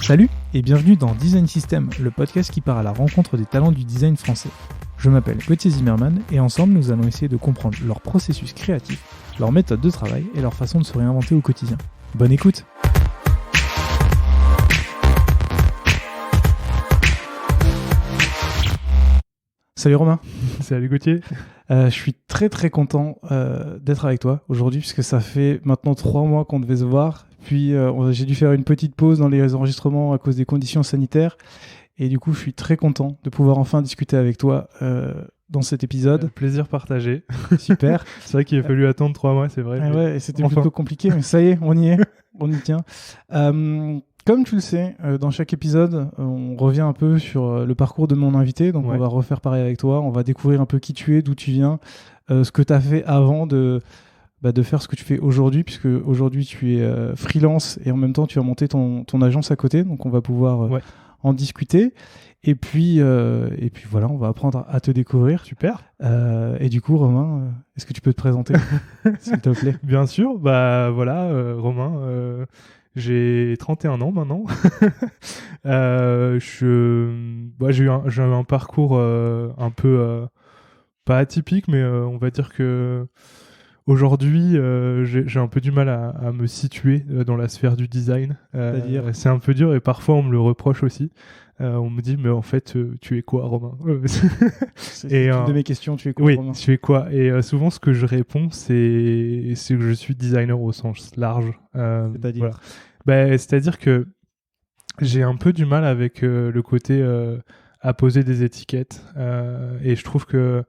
Salut et bienvenue dans Design System, le podcast qui part à la rencontre des talents du design français. Je m'appelle Gauthier Zimmerman et ensemble nous allons essayer de comprendre leur processus créatif, leur méthode de travail et leur façon de se réinventer au quotidien. Bonne écoute! Salut Romain. Salut Gauthier. Je suis très content d'être avec toi aujourd'hui puisque ça fait maintenant 3 mois qu'on devait se voir. Puis j'ai dû faire une petite pause dans les enregistrements à cause des conditions sanitaires. Et du coup, je suis très content de pouvoir enfin discuter avec toi dans cet épisode. Plaisir partagé. Super. C'est vrai qu'il a fallu attendre 3 mois, c'est vrai. Ouais, et c'était plutôt compliqué, mais ça y est, on y est. On y tient. Comme tu le sais, dans chaque épisode, on revient un peu sur le parcours de mon invité. Donc, on va refaire pareil avec toi. On va découvrir un peu qui tu es, d'où tu viens, ce que tu as fait avant de faire ce que tu fais aujourd'hui, puisque aujourd'hui, tu es freelance et en même temps, tu as monté ton agence à côté. Donc, on va pouvoir en discuter. Et puis voilà, on va apprendre à te découvrir. Super. Et du coup, Romain, est-ce que tu peux te présenter, s'il te plaît? Bien sûr. Romain, j'ai 31 ans maintenant. J'ai eu un parcours un peu pas atypique, mais on va dire que aujourd'hui, j'ai un peu du mal à me situer dans la sphère du design. C'est un peu dur et parfois on me le reproche aussi. On me dit, mais en fait, tu es quoi, Romain? C'est une de mes questions, tu es quoi, Romain? Oui, tu es quoi? Et souvent, ce que je réponds, c'est que je suis designer au sens large. C'est-à-dire c'est-à-dire que j'ai un peu du mal avec le côté à poser des étiquettes. Et je trouve que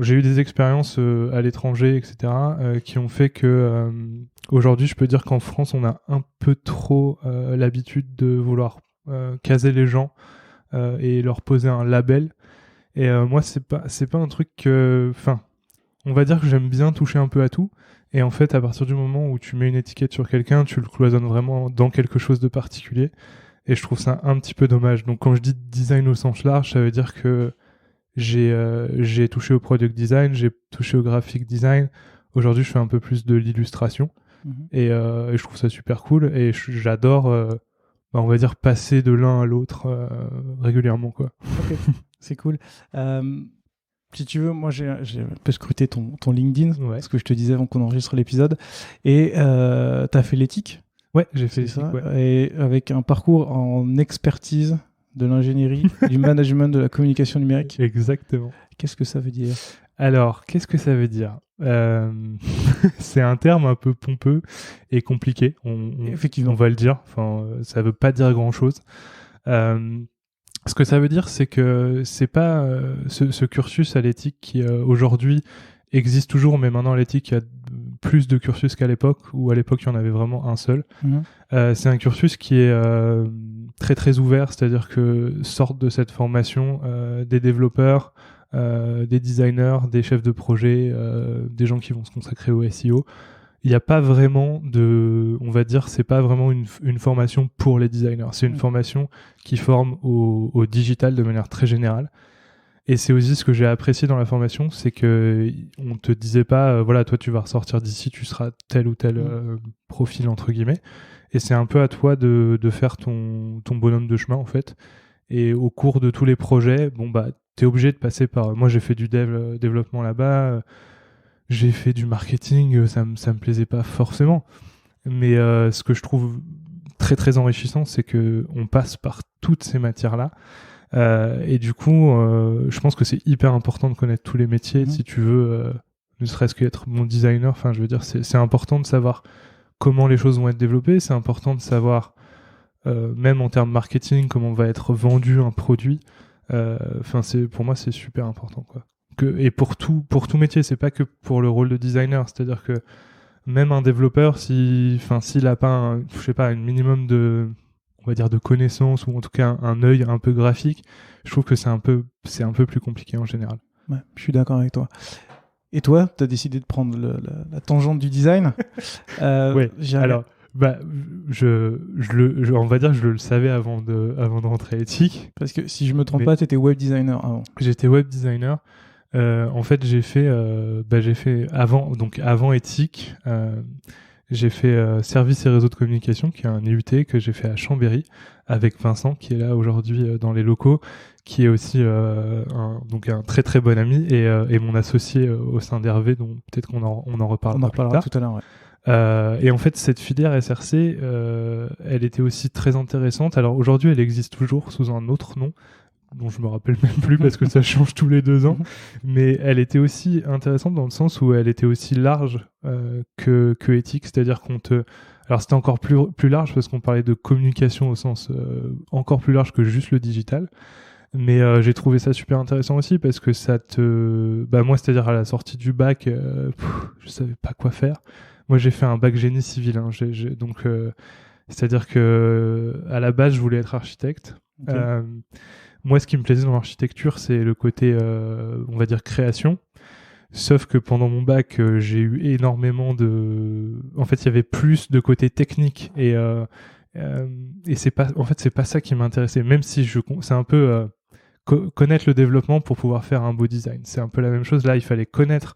j'ai eu des expériences à l'étranger, etc., qui ont fait que aujourd'hui, je peux dire qu'en France, on a un peu trop l'habitude de vouloir caser les gens et leur poser un label. Et moi, c'est pas un truc que... Enfin, on va dire que j'aime bien toucher un peu à tout. Et en fait, à partir du moment où tu mets une étiquette sur quelqu'un, tu le cloisonnes vraiment dans quelque chose de particulier. Et je trouve ça un petit peu dommage. Donc quand je dis design au sens large, ça veut dire que j'ai touché au product design, j'ai touché au graphic design. Aujourd'hui, je fais un peu plus de l'illustration. Et je trouve ça super cool. Et j'adore, on va dire, passer de l'un à l'autre régulièrement, quoi. Ok, c'est cool. Si tu veux, moi j'ai un peu scruté ton LinkedIn, ce que je te disais avant qu'on enregistre l'épisode. Et t'as fait l'éthique. Ouais, j'ai fait l'éthique, Et avec un parcours en expertise de l'ingénierie, du management, de la communication numérique. Exactement. Qu'est-ce que ça veut dire? Alors, qu'est-ce que ça veut dire? C'est un terme un peu pompeux et compliqué. Effectivement. On va le dire. Enfin, ça veut pas dire grand-chose. Ce que ça veut dire, c'est que c'est pas ce cursus à l'éthique qui aujourd'hui existe toujours, mais maintenant à l'éthique, il y a plus de cursus qu'à l'époque, où à l'époque, il y en avait vraiment un seul. C'est un cursus qui est très ouvert, c'est-à-dire que sortent de cette formation des développeurs, des designers, des chefs de projet, des gens qui vont se consacrer au SEO. Il n'y a pas vraiment on va dire, c'est pas vraiment une formation pour les designers. C'est une formation qui forme au digital de manière très générale. Et c'est aussi ce que j'ai apprécié dans la formation, c'est que on te disait pas, voilà, toi tu vas ressortir d'ici, tu seras tel ou tel profil entre guillemets. Et c'est un peu à toi de faire ton bonhomme de chemin en fait. Et au cours de tous les projets, t'es obligé de passer par. Moi, j'ai fait du développement là-bas. J'ai fait du marketing, ça me plaisait pas forcément. Mais ce que je trouve très enrichissant, c'est que on passe par toutes ces matières-là. Et du coup, je pense que c'est hyper important de connaître tous les métiers si tu veux, ne serait-ce qu'être bon designer. Enfin, je veux dire, c'est important de savoir comment les choses vont être développées. C'est important de savoir, même en termes marketing, comment va être vendu un produit. Pour moi, c'est super important, quoi. Et pour tout métier, c'est pas que pour le rôle de designer, c'est-à-dire que même un développeur, s'il a pas un minimum de, on va dire, de connaissances, ou en tout cas un œil un peu graphique, je trouve que c'est un peu plus compliqué en général. Ouais, je suis d'accord avec toi. Et toi, tu as décidé de prendre la tangente du design. Oui, alors, on va dire que je le savais avant de rentrer à éthique. Parce que si je me trompe pas, tu étais web designer avant. J'étais web designer. En fait, j'ai fait avant éthique, j'ai fait service et réseau de communication, qui est un IUT que j'ai fait à Chambéry, avec Vincent, qui est là aujourd'hui dans les locaux, qui est aussi donc un très très bon ami, et mon associé au sein d'Hervé, dont peut-être qu'on en reparlera. On en reparlera tout à l'heure, ouais. Et en fait, cette filière SRC, elle était aussi très intéressante. Alors aujourd'hui, elle existe toujours sous un autre nom, dont je me rappelle même plus parce que ça change tous les 2 ans. Mais elle était aussi intéressante dans le sens où elle était aussi large que éthique, c'est-à-dire alors c'était encore plus large parce qu'on parlait de communication au sens encore plus large que juste le digital. Mais j'ai trouvé ça super intéressant aussi parce que moi, c'est-à-dire à la sortie du bac, je savais pas quoi faire. Moi, j'ai fait un bac génie civil, hein. Donc, c'est-à-dire que à la base, je voulais être architecte. Okay. Moi, ce qui me plaisait dans l'architecture, c'est le côté, on va dire, création. Sauf que pendant mon bac, j'ai eu énormément En fait, il y avait plus de côté technique et c'est pas ça qui m'intéressait. Même si c'est un peu connaître le développement pour pouvoir faire un beau design. C'est un peu la même chose. Là, il fallait connaître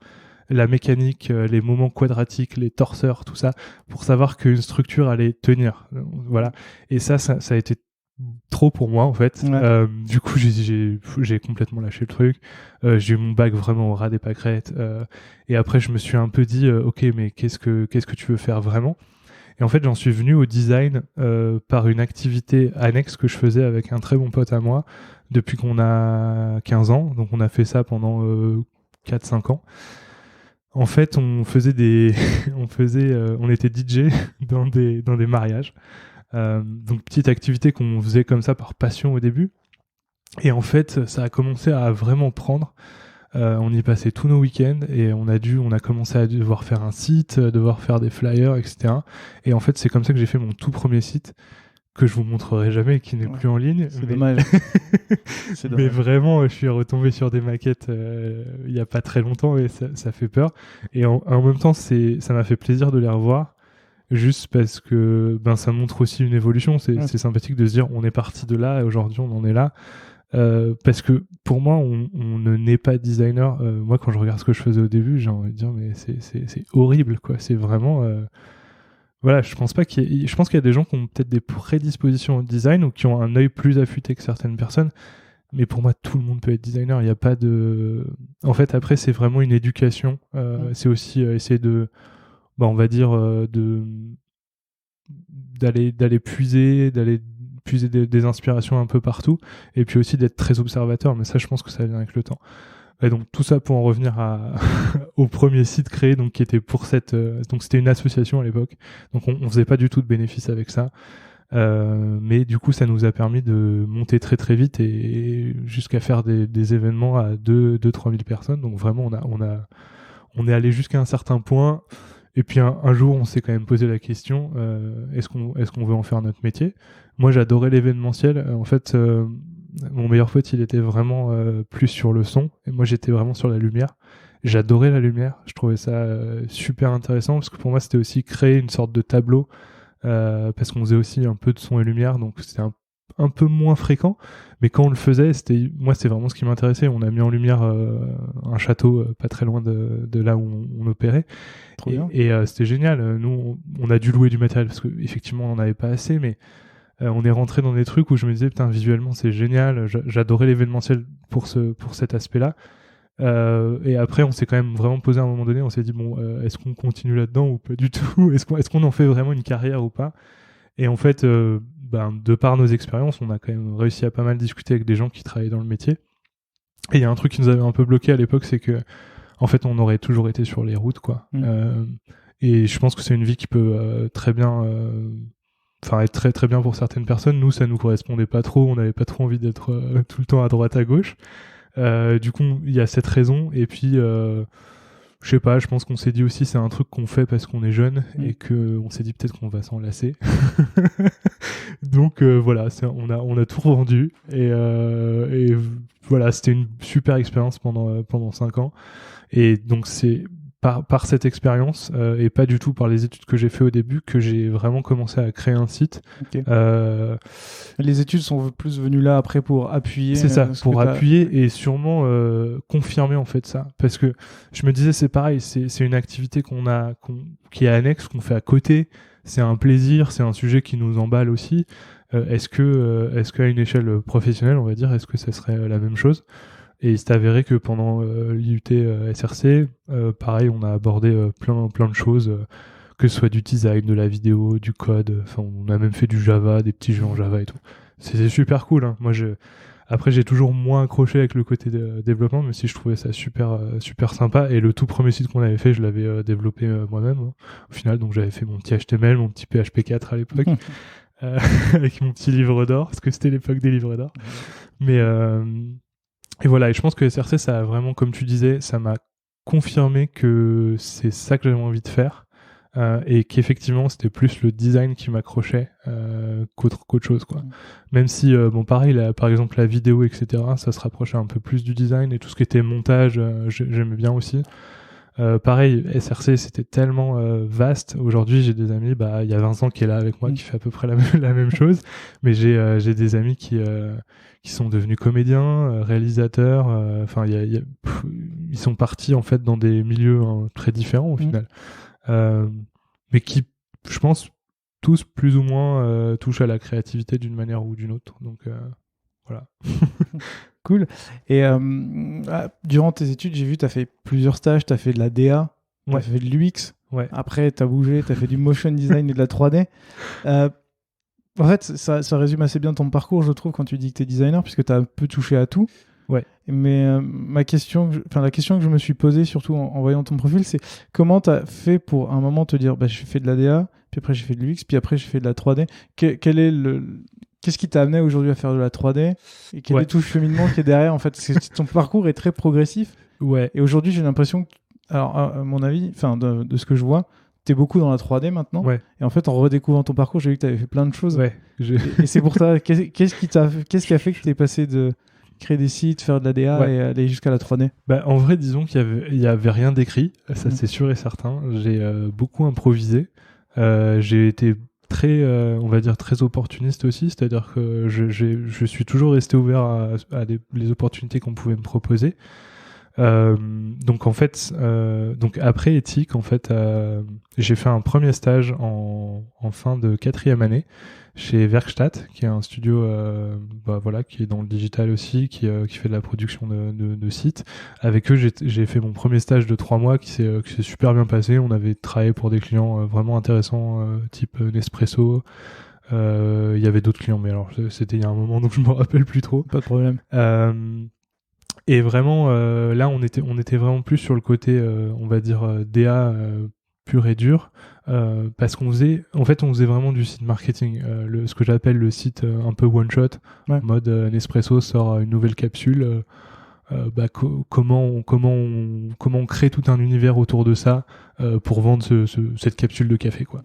la mécanique, les moments quadratiques, les torseurs, tout ça, pour savoir qu'une structure allait tenir. Voilà. Et ça a été trop pour moi, en fait. Ouais. Du coup, j'ai complètement lâché le truc. J'ai eu mon bac vraiment au ras des pâquerettes. Et après, je me suis un peu dit, ok, mais qu'est-ce que tu veux faire vraiment ? Et en fait, j'en suis venu au design par une activité annexe que je faisais avec un très bon pote à moi depuis qu'on a 15 ans. Donc, on a fait ça pendant 4-5 ans. En fait, on était DJ dans des mariages. Donc, petite activité qu'on faisait comme ça par passion au début. Et en fait, ça a commencé à vraiment prendre. On y passait tous nos week-ends et on a commencé à devoir faire un site, devoir faire des flyers, etc. Et en fait, c'est comme ça que j'ai fait mon tout premier site que je vous montrerai jamais et qui n'est plus en ligne. C'est dommage. Mais vraiment, je suis retombé sur des maquettes il y a pas très longtemps et ça fait peur. Et en même temps, ça m'a fait plaisir de les revoir. Juste parce que ça montre aussi une évolution. C'est sympathique de se dire on est parti de là et aujourd'hui on en est là. Parce que pour moi, on ne naît pas designer. Moi, quand je regarde ce que je faisais au début, j'ai envie de dire mais c'est horrible, quoi. C'est vraiment voilà. Je pense qu'il y a des gens qui ont peut-être des prédispositions au design ou qui ont un œil plus affûté que certaines personnes. Mais pour moi, tout le monde peut être designer. Il n'y a pas de. En fait, après, c'est vraiment une éducation. C'est aussi essayer de, on va dire, d'aller puiser des inspirations un peu partout, et puis aussi d'être très observateur, mais ça je pense que ça vient avec le temps. Et donc tout ça pour en revenir au premier site créé, donc qui était pour donc c'était une association à l'époque, donc on faisait pas du tout de bénéfices avec ça, mais du coup ça nous a permis de monter très très vite et jusqu'à faire des événements à 2-3 000 personnes, donc vraiment on est allé jusqu'à un certain point. Et puis un jour, on s'est quand même posé la question est-ce qu'on veut en faire notre métier ? Moi, j'adorais l'événementiel. En fait, mon meilleur pote, il était vraiment plus sur le son, et moi, j'étais vraiment sur la lumière. J'adorais la lumière. Je trouvais ça super intéressant parce que pour moi, c'était aussi créer une sorte de tableau parce qu'on faisait aussi un peu de son et lumière, donc c'était un peu moins fréquent, mais quand on le faisait, c'était vraiment ce qui m'intéressait. On a mis en lumière un château pas très loin de là où on opérait, et c'était génial. Nous, on a dû louer du matériel parce qu'effectivement, on n'en avait pas assez, mais on est rentré dans des trucs où je me disais, putain, visuellement, c'est génial. J'adorais l'événementiel pour cet aspect-là. Et après, on s'est quand même vraiment posé à un moment donné, on s'est dit, est-ce qu'on continue là-dedans ou pas du tout ? Est-ce qu'on en fait vraiment une carrière ou pas ? Et en fait, de par nos expériences, on a quand même réussi à pas mal discuter avec des gens qui travaillaient dans le métier. Et il y a un truc qui nous avait un peu bloqué à l'époque, c'est que, en fait, on aurait toujours été sur les routes, quoi. Et je pense que c'est une vie qui peut très bien, être très très bien pour certaines personnes. Nous, ça nous correspondait pas trop. On n'avait pas trop envie d'être tout le temps à droite à gauche. Du coup, il y a cette raison. Et puis, je sais pas, je pense qu'on s'est dit aussi c'est un truc qu'on fait parce qu'on est jeune et qu'on s'est dit peut-être qu'on va s'en lasser. Donc voilà, on a tout vendu et voilà, c'était une super expérience pendant 5 ans. Et donc c'est par cette expérience et pas du tout par les études que j'ai fait au début que j'ai vraiment commencé à créer un site. Okay. Les études sont plus venues là après pour appuyer. C'est ça, pour appuyer et sûrement confirmer en fait ça. Parce que je me disais c'est pareil, c'est une activité qui est annexe, qu'on fait à côté. C'est un plaisir, c'est un sujet qui nous emballe aussi. Est-ce qu'à une échelle professionnelle, on va dire, est-ce que ça serait la même chose ? Et il s'est avéré que pendant l'IUT SRC, pareil, on a abordé plein de choses, que ce soit du design, de la vidéo, du code. Enfin, on a même fait du Java, des petits jeux en Java et tout. C'est super cool. Hein. Moi, après, j'ai toujours moins accroché avec le côté de développement, même si je trouvais ça super sympa. Et le tout premier site qu'on avait fait, je l'avais développé moi-même. Hein, au final, donc j'avais fait mon petit HTML, mon petit PHP4 à l'époque, avec mon petit livre d'or, parce que c'était l'époque des livres d'or. Mais et voilà, et je pense que SRC, ça a vraiment, comme tu disais, ça m'a confirmé que c'est ça que j'avais envie de faire et qu'effectivement, c'était plus le design qui m'accrochait qu'autre chose, quoi. Même si, bon, pareil, par exemple, la vidéo, etc., ça se rapprochait un peu plus du design et tout ce qui était montage, j'aimais bien aussi. Pareil, SRC, c'était tellement vaste. Aujourd'hui, j'ai des amis, il y a Vincent qui est là avec moi, qui fait à peu près la même chose, mais j'ai des amis qui sont devenus comédiens, réalisateurs, enfin, ils sont partis en fait dans des milieux très différents au final, mais qui, je pense, tous plus ou moins touchent à la créativité d'une manière ou d'une autre. Donc voilà. Cool. Et durant tes études, j'ai vu, tu as fait plusieurs stages, tu as fait de la DA, tu as fait de l'UX, après tu as bougé, tu as fait du motion design et de la 3D. En fait, ça résume assez bien ton parcours, je trouve, quand tu dis que tu es designer, puisque tu as un peu touché à tout. Ouais. Mais la question que je me suis posée, surtout en voyant ton profil, c'est comment tu as fait pour un moment te dire j'ai fait de la DA, puis après j'ai fait de l'UX, puis après j'ai fait de la 3D. Qu'est-ce qui t'a amené aujourd'hui à faire de la 3D et quel est tout le cheminement qui est derrière en fait, parce que ton parcours est très progressif. Ouais. Et aujourd'hui, j'ai l'impression que, alors à mon avis, enfin de ce que je vois, t'es beaucoup dans la 3D maintenant. Ouais. Et en fait, en redécouvrant ton parcours, j'ai vu que t'avais fait plein de choses. Ouais. Et c'est pour ça. Qu'est-ce qui a fait que t'es passé de créer des sites, faire de la DA et aller jusqu'à la 3D ? En vrai, disons qu'il y avait rien d'écrit, ça c'est sûr et certain. J'ai beaucoup improvisé. J'ai été très, on va dire, très opportuniste aussi, c'est-à-dire que je suis toujours resté ouvert à les opportunités qu'on pouvait me proposer. Donc en fait, donc après éthique, en fait, j'ai fait un premier stage en fin de 4e année chez Werkstatt, qui est un studio, qui est dans le digital aussi, qui fait de la production de sites. Avec eux, j'ai fait mon premier stage de 3 mois qui s'est super bien passé. On avait travaillé pour des clients vraiment intéressants, type Nespresso. Il y avait d'autres clients, mais alors c'était il y a un moment, donc je me rappelle plus trop. Pas de problème. Et vraiment, là, on était vraiment plus sur le côté, on va dire, DA pur et dur, parce qu'on faisait vraiment du site marketing, ce que j'appelle le site un peu one shot, en mode Nespresso sort une nouvelle capsule, comment on crée tout un univers autour de ça pour vendre cette capsule de café, quoi.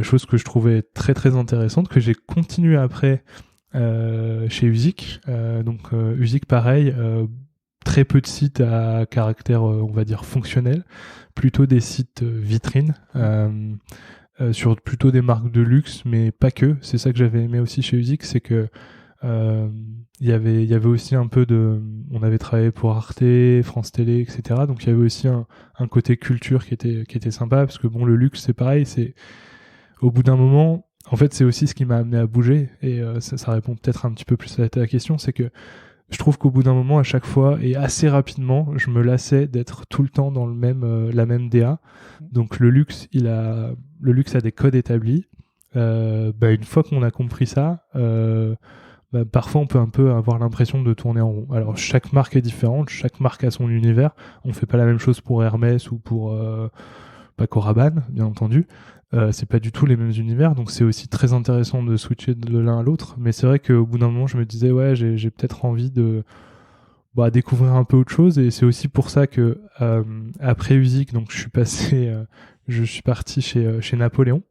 Chose que je trouvais très très intéressante, que j'ai continué après chez Usic. Donc Usic, pareil, très peu de sites à caractère, on va dire, fonctionnel, plutôt des sites vitrines, sur plutôt des marques de luxe, mais pas que. C'est ça que j'avais aimé aussi chez Usic, c'est que il y avait aussi un peu on avait travaillé pour Arte, France Télé, etc. Donc il y avait aussi un côté culture qui était sympa, parce que bon, le luxe, c'est pareil, c'est au bout d'un moment, en fait, c'est aussi ce qui m'a amené à bouger, et ça répond peut-être un petit peu plus à ta question, c'est que je trouve qu'au bout d'un moment, à chaque fois, et assez rapidement, je me lassais d'être tout le temps dans la même DA. Donc le luxe a des codes établis. Une fois qu'on a compris ça, parfois on peut un peu avoir l'impression de tourner en rond. Alors chaque marque est différente, chaque marque a son univers. On fait pas la même chose pour Hermès ou pour Coraban, bien entendu. C'est pas du tout les mêmes univers, donc c'est aussi très intéressant de switcher de l'un à l'autre. Mais c'est vrai qu'au bout d'un moment, je me disais j'ai peut-être envie de découvrir un peu autre chose, et c'est aussi pour ça que après Usic, donc je suis parti chez Napoléon,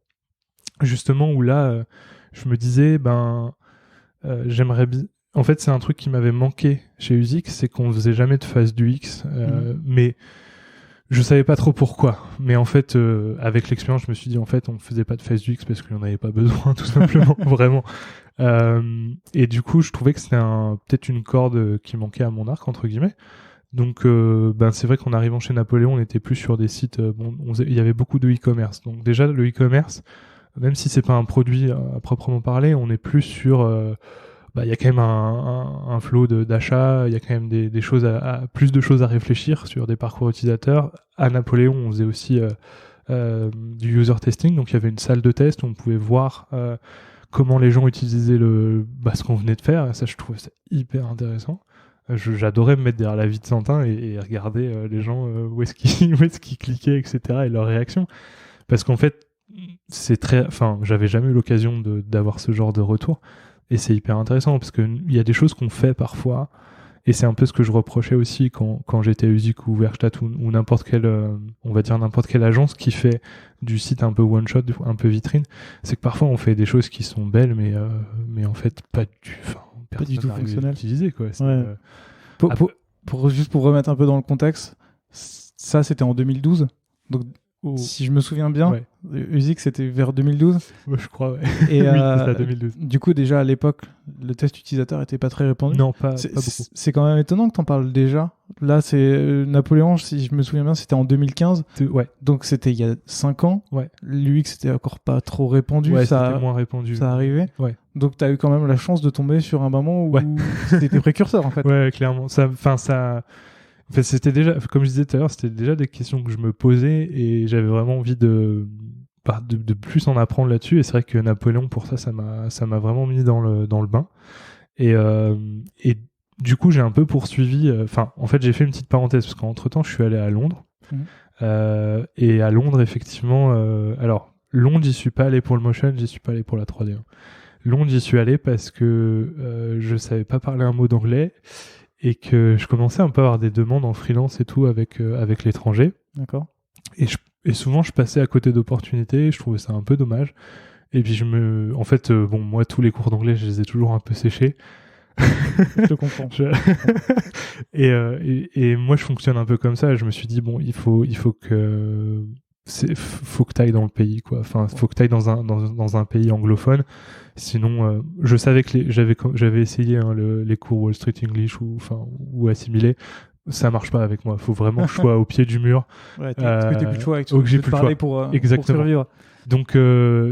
justement, où là je me disais j'aimerais bien. En fait, c'est un truc qui m'avait manqué chez Usic, c'est qu'on faisait jamais de phase du X, mais Je savais pas trop pourquoi, mais en fait, avec l'expérience, je me suis dit en fait, on faisait pas de Phase UX parce qu'on n'en avait pas besoin, tout simplement, vraiment. Et du coup, je trouvais que c'était peut-être une corde qui manquait à mon arc entre guillemets. Donc, c'est vrai qu'en arrivant chez Napoléon, on était plus sur des sites. Il y avait beaucoup de e-commerce. Donc déjà, le e-commerce, même si c'est pas un produit à proprement parler, on est plus sur. Il y a quand même un flow d'achat. Il y a quand même des choses plus de choses à réfléchir sur des parcours utilisateurs. À Napoléon, on faisait aussi du user testing. Donc il y avait une salle de test où on pouvait voir comment les gens utilisaient ce qu'on venait de faire. Et ça, je trouvais ça hyper intéressant. J'adorais me mettre derrière la vie de Santin et regarder les gens où est-ce qu'ils cliquaient, etc. et leurs réactions. Parce qu'en fait, j'avais jamais eu l'occasion d'avoir ce genre de retour. Et c'est hyper intéressant parce qu'il y a des choses qu'on fait parfois. Et c'est un peu ce que je reprochais aussi quand j'étais à Usic ou Werkstatt ou n'importe quelle agence qui fait du site un peu one-shot, un peu vitrine. C'est que parfois on fait des choses qui sont belles, mais en fait pas du tout fonctionnel. Utilisé, quoi. Juste pour remettre un peu dans le contexte, ça c'était en 2012. Donc si je me souviens bien, ouais. Usic c'était vers 2012. Je crois, ouais. Et oui, c'est ça, 2012. Du coup, déjà à l'époque, le test utilisateur était pas très répandu. Non, pas beaucoup. C'est quand même étonnant que t'en parles déjà. Là, c'est Napoléon, si je me souviens bien, c'était en 2015. Ouais. Donc c'était il y a 5 ans. Ouais. L'UX c'était encore pas trop répandu. Ouais, c'était moins répandu. Ça arrivait. Ouais. Donc t'as eu quand même la chance de tomber sur un moment où c'était précurseur en fait. Ouais, clairement. C'était déjà, comme je disais tout à l'heure, c'était déjà des questions que je me posais et j'avais vraiment envie de plus en apprendre là-dessus. Et c'est vrai que Napoléon, pour ça m'a vraiment mis dans le bain. Et du coup, j'ai un peu poursuivi. En fait, j'ai fait une petite parenthèse parce qu'entre-temps, je suis allé à Londres. Et à Londres, effectivement, alors Londres, j'y suis pas allé pour le motion, j'y suis pas allé pour la 3D. Londres, j'y suis allé parce que je savais pas parler un mot d'anglais. Et que je commençais un peu à avoir des demandes en freelance et tout avec l'étranger. D'accord. Et souvent, je passais à côté d'opportunités, je trouvais ça un peu dommage. Et puis, moi, tous les cours d'anglais, je les ai toujours un peu séchés. Je te comprends. Et moi, je fonctionne un peu comme ça. Je me suis dit, il faut que t'ailles dans le pays, quoi. Enfin, faut que t'ailles dans un pays anglophone. Sinon, je savais que j'avais essayé les cours Wall Street English ou assimilé. Ça marche pas avec moi. Faut vraiment que je sois au pied du mur. Ouais, que t'aies plus de choix et que j'ai plus parler pour survivre. Donc,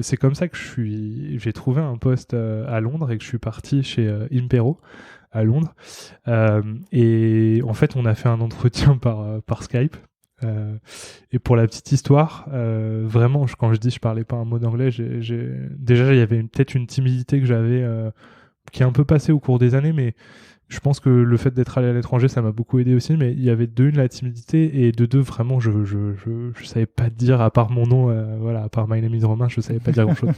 c'est comme ça que j'ai trouvé un poste à Londres et que je suis parti chez Impero à Londres. Et en fait, on a fait un entretien par Skype. Et pour la petite histoire, vraiment, quand je dis je parlais pas un mot d'anglais, déjà il y avait peut-être une timidité que j'avais qui est un peu passée au cours des années, mais je pense que le fait d'être allé à l'étranger, ça m'a beaucoup aidé aussi. Mais il y avait de une la timidité et de deux vraiment, je savais pas dire à part mon nom, à part My Name is Romain, je savais pas dire grand chose.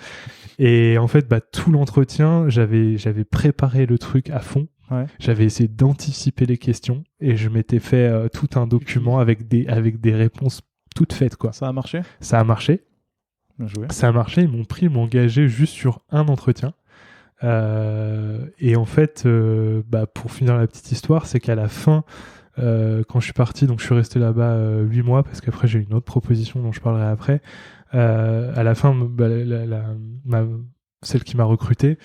Et en fait, tout l'entretien, j'avais préparé le truc à fond. Ouais. J'avais essayé d'anticiper les questions et je m'étais fait tout un document avec des réponses toutes faites, quoi. Ça a marché ? Ça a marché. Bien joué. Ça a marché. Ils m'ont engagé juste sur un entretien. Et en fait, pour finir la petite histoire, c'est qu'à la fin, quand je suis parti, donc je suis resté là-bas 8 mois parce qu'après j'ai eu une autre proposition dont je parlerai après. À la fin, celle qui m'a recruté,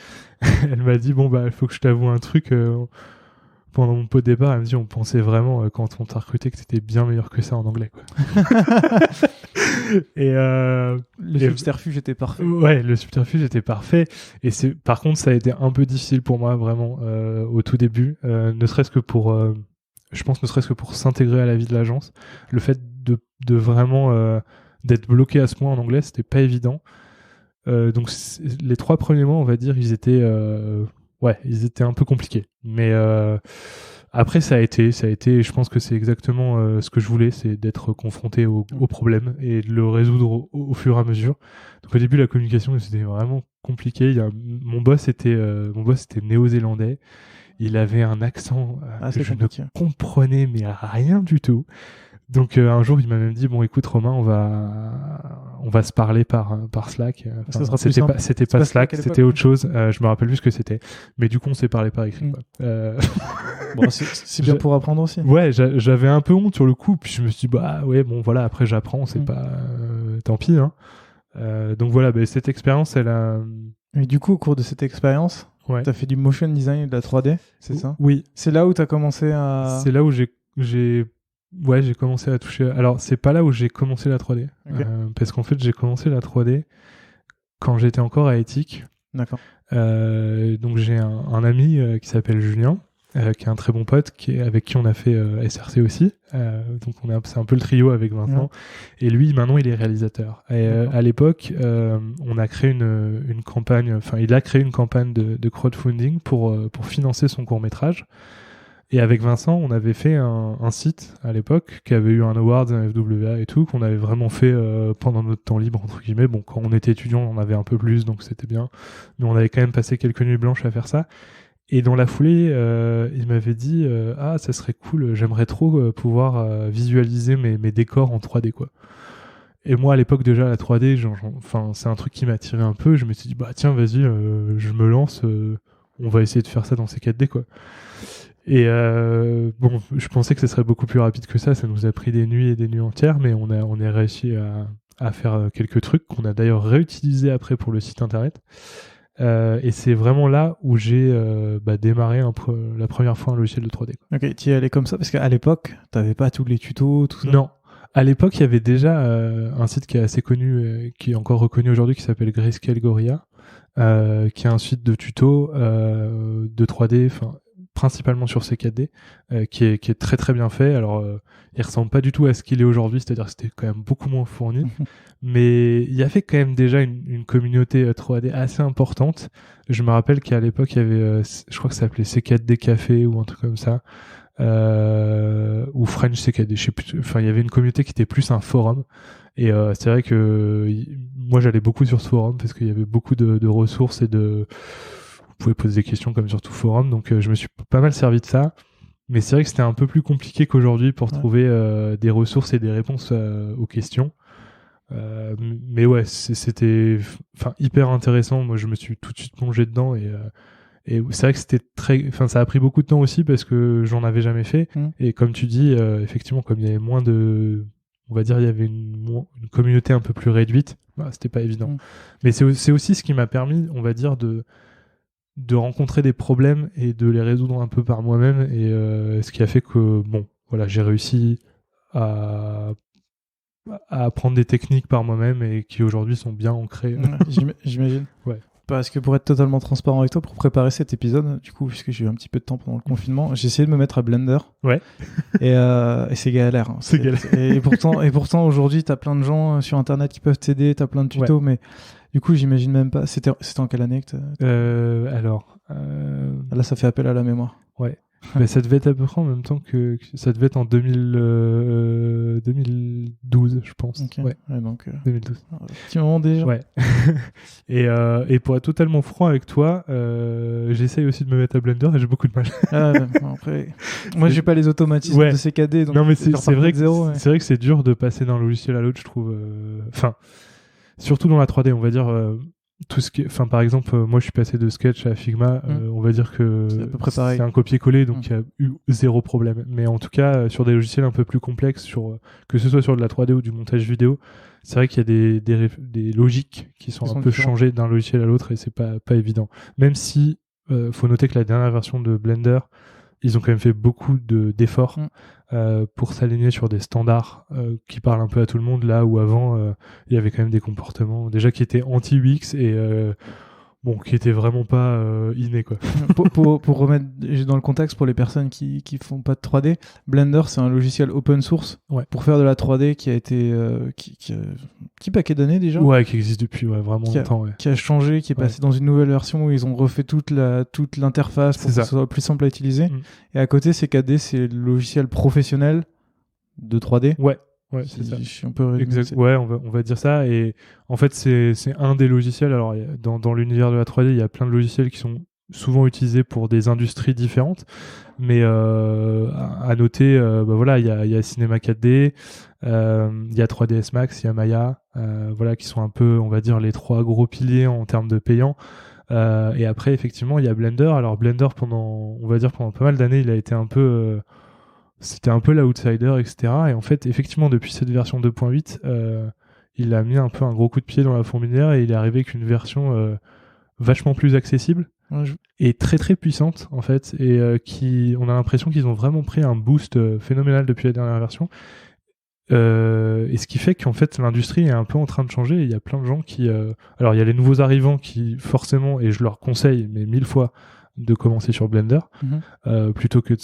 elle m'a dit il faut que je t'avoue un truc. Pendant mon pot de départ, elle me dit on pensait vraiment quand on t'a recruté que t'étais bien meilleur que ça en anglais, quoi. Le subterfuge était parfait. Ouais, le subterfuge était parfait. Et par contre, ça a été un peu difficile pour moi vraiment au tout début, ne serait-ce que pour s'intégrer à la vie de l'agence. Le fait de vraiment d'être bloqué à ce point en anglais, c'était pas évident. Donc les 3 premiers mois, on va dire, ils étaient un peu compliqués. Mais après, ça a été, je pense que c'est exactement ce que je voulais, c'est d'être confronté au problème et de le résoudre au fur et à mesure. Donc au début, la communication, c'était vraiment compliqué. Mon boss était néo-zélandais. Il avait un accent que je ne comprenais mais rien du tout. Donc un jour, il m'a même dit écoute Romain, on va se parler par Slack. C'était pas Slack, c'était autre chose. Je me rappelle plus ce que c'était. Mais du coup, on s'est parlé par écrit. Quoi. Bon, c'est bien pour apprendre aussi. Ouais, j'avais un peu honte sur le coup, puis je me suis dit, bah ouais, bon voilà, après j'apprends, c'est pas... tant pis, hein. Donc voilà, cette expérience, elle a... Et du coup, au cours de cette expérience, t'as fait du motion design et de la 3D, c'est ça? Oui. C'est là où t'as commencé à... C'est là où j'ai commencé à toucher... Alors, c'est pas là où j'ai commencé la 3D. Okay. Parce qu'en fait, j'ai commencé la 3D quand j'étais encore à Éthique. D'accord. Donc j'ai un ami qui s'appelle Julien, qui est un très bon pote, avec qui on a fait SRC aussi. Donc c'est un peu le trio avec Vincent. Et lui, maintenant, il est réalisateur. Et à l'époque, on a créé une campagne. Enfin, il a créé une campagne de crowdfunding pour financer son court métrage. Et avec Vincent, on avait fait un site à l'époque qui avait eu un award, un FWA et tout, qu'on avait vraiment fait pendant notre temps libre, entre guillemets. Bon, quand on était étudiant, on avait un peu plus, donc c'était bien. Mais on avait quand même passé quelques nuits blanches à faire ça. Et dans la foulée, il m'avait dit « Ah, ça serait cool, j'aimerais trop pouvoir visualiser mes décors en 3D, quoi. » Et moi, à l'époque, déjà, la 3D, c'est un truc qui m'attirait un peu. Je me suis dit « Bah tiens, vas-y, je me lance, on va essayer de faire ça dans ces 4D, quoi. » Et bon, je pensais que ce serait beaucoup plus rapide que ça nous a pris des nuits et des nuits entières, mais on a réussi à faire quelques trucs qu'on a d'ailleurs réutilisés après pour le site internet. Et c'est vraiment là où j'ai démarré la première fois un logiciel de 3D. Quoi. Ok, tu y allais comme ça parce qu'à l'époque, t'avais pas tous les tutos, tout ça. Non. À l'époque, il y avait déjà un site qui est assez connu, qui est encore reconnu aujourd'hui, qui s'appelle Grayscale Gorilla, qui est un site de tutos de 3D, principalement sur C4D, qui est très très bien fait. Alors, il ressemble pas du tout à ce qu'il est aujourd'hui, c'est-à-dire que c'était quand même beaucoup moins fourni, mais il y avait quand même déjà une communauté 3D assez importante. Je me rappelle qu'à l'époque, il y avait, je crois que ça s'appelait C4D Café ou un truc comme ça, ou French C4D, je sais plus. Enfin, il y avait une communauté qui était plus un forum. Et c'est vrai que moi, j'allais beaucoup sur ce forum parce qu'il y avait beaucoup de ressources et vous pouvez poser des questions comme sur tout forum, donc je me suis pas mal servi de ça, mais c'est vrai que c'était un peu plus compliqué qu'aujourd'hui pour trouver des ressources et des réponses aux questions, mais ouais, c'était hyper intéressant. Moi, je me suis tout de suite plongé dedans et c'est vrai que ça a pris beaucoup de temps aussi parce que j'en avais jamais fait, et comme tu dis, effectivement, comme il y avait moins de... On va dire il y avait une communauté un peu plus réduite, c'était pas évident. Mais c'est aussi ce qui m'a permis, on va dire, de rencontrer des problèmes et de les résoudre un peu par moi-même, et ce qui a fait que j'ai réussi à apprendre des techniques par moi-même et qui aujourd'hui sont bien ancrées. J'imagine. Ouais. Parce que pour être totalement transparent avec toi, pour préparer cet épisode, du coup, puisque j'ai eu un petit peu de temps pendant le confinement, j'ai essayé de me mettre à Blender. Ouais. Et c'est galère. Hein. C'est galère. Et pourtant aujourd'hui, t'as plein de gens sur Internet qui peuvent t'aider, t'as plein de tutos, mais du coup, j'imagine même pas. C'était en quelle année que Là, ça fait appel à la mémoire. Ouais. Ça devait être à peu près en même temps que ça devait être en 2012, je pense. Okay. Ouais, donc 2012. Petit moment déjà. Ouais. Et pour être totalement franc avec toi, j'essaye aussi de me mettre à Blender et j'ai beaucoup de mal. Après, moi, j'ai pas les automatismes de CKD, donc non, mais c'est vrai que c'est dur de passer d'un logiciel à l'autre, je trouve. Surtout dans la 3D, on va dire. Tout ce qui par exemple, moi je suis passé de Sketch à Figma, on va dire que c'est un copier-coller, donc il y a eu zéro problème. Mais en tout cas, sur des logiciels un peu plus complexes, que ce soit sur de la 3D ou du montage vidéo, c'est vrai qu'il y a des logiques qui sont un peu changées d'un logiciel à l'autre, et c'est pas évident. Même si, faut noter que la dernière version de Blender, ils ont quand même fait beaucoup d'efforts pour s'aligner sur des standards qui parlent un peu à tout le monde, là où avant il y avait quand même des comportements déjà qui étaient anti-UX et qui étaient vraiment pas innés, quoi. pour remettre dans le contexte pour les personnes qui font pas de 3D, Blender c'est un logiciel open source pour faire de la 3D qui a été qui a un petit paquet d'années déjà. Ouais, qui existe depuis vraiment longtemps. Qui a changé, qui est passé dans une nouvelle version où ils ont refait toute l'interface pour que ce soit plus simple à utiliser. Et à côté, CKD, c'est le logiciel professionnel de 3D. Ouais, c'est ça. Je suis un peu exact. Ouais, on va dire ça. Et en fait, c'est un des logiciels. Alors, dans l'univers de la 3D, il y a plein de logiciels qui sont souvent utilisés pour des industries différentes. Mais à noter, il y a Cinema 4D, il y a 3ds Max, il y a Maya, qui sont un peu, on va dire, les trois gros piliers en termes de payants. Et après, effectivement, il y a Blender. Alors Blender, pendant pas mal d'années, il a été un peu... c'était un peu l'outsider, etc. Et en fait, effectivement, depuis cette version 2.8, il a mis un peu un gros coup de pied dans la fourmilière et il est arrivé avec une version vachement plus accessible et très très puissante, en fait. Et on a l'impression qu'ils ont vraiment pris un boost phénoménal depuis la dernière version. Et ce qui fait qu'en fait l'industrie est un peu en train de changer et il y a plein de gens qui alors il y a les nouveaux arrivants qui forcément, et je leur conseille mais 1000 fois de commencer sur Blender plutôt que de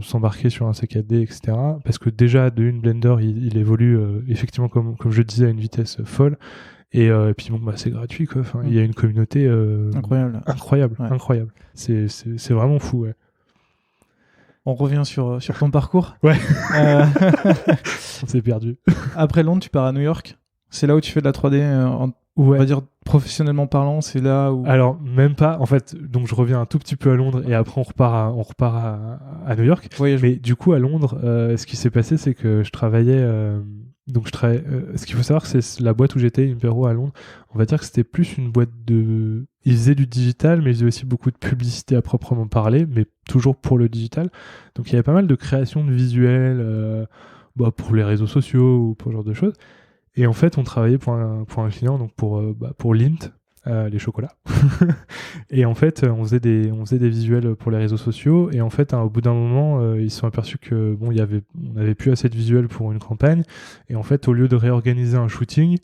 s'embarquer sur un C4D, etc. Parce que déjà de une Blender il évolue effectivement comme je disais à une vitesse folle et puis bon c'est gratuit quoi. Enfin, il y a une communauté incroyable. C'est vraiment fou, ouais. On revient sur ton parcours. Ouais. On s'est perdu. Après Londres, tu pars à New York. C'est là où tu fais de la 3D, on va dire professionnellement parlant. C'est là où... Alors, même pas. En fait, donc je reviens un tout petit peu à Londres et après on repart à New York. Voyage. Mais du coup, à Londres, ce qui s'est passé, c'est que je travaillais... ce qu'il faut savoir, c'est la boîte où j'étais, Impero à Londres. On va dire que c'était plus une boîte de... Ils faisaient du digital, mais ils faisaient aussi beaucoup de publicité à proprement parler, mais toujours pour le digital. Donc il y avait pas mal de création de visuels pour les réseaux sociaux ou pour ce genre de choses. Et en fait, on travaillait pour un client, donc pour Lindt, les chocolats. Et en fait, on faisait des visuels pour les réseaux sociaux. Et en fait, au bout d'un moment, ils se sont aperçus que on n'avait plus assez de visuels pour une campagne. Et en fait, au lieu de réorganiser un shooting,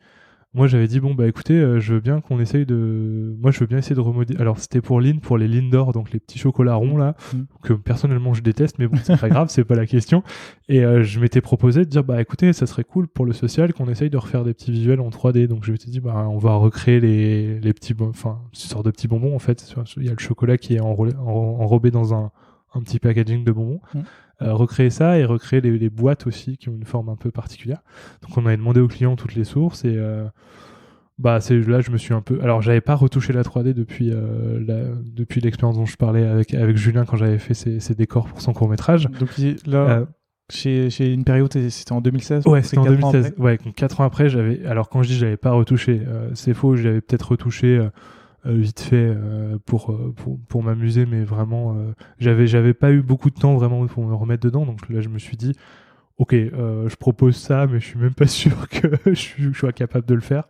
moi j'avais dit écoutez, je veux bien essayer de remodeler. Alors c'était pour Lindt, pour les Lindor, donc les petits chocolats ronds là, que personnellement je déteste, mais bon c'est pas grave, c'est pas la question. Et je m'étais proposé de dire écoutez, ça serait cool pour le social qu'on essaye de refaire des petits visuels en 3D. Donc je m'étais dit on va recréer les petits, enfin une sorte de petits bonbons en fait. Il y a le chocolat qui est enrobé dans un petit packaging de bonbons. Recréer ça et recréer les boîtes aussi qui ont une forme un peu particulière. Donc on avait demandé aux clients toutes les sources et c'est là je me suis un peu... Alors j'avais pas retouché la 3D depuis l'expérience dont je parlais avec Julien quand j'avais fait ces décors pour son court-métrage. Donc là, chez une période, c'était en 2016. Ouais, c'était en 2016. Ouais, donc 4 ans après, alors quand je dis j'avais pas retouché, c'est faux, j'avais peut-être retouché vite fait pour m'amuser, mais vraiment j'avais pas eu beaucoup de temps vraiment pour me remettre dedans, donc là je me suis dit ok, je propose ça mais je suis même pas sûr que je sois capable de le faire.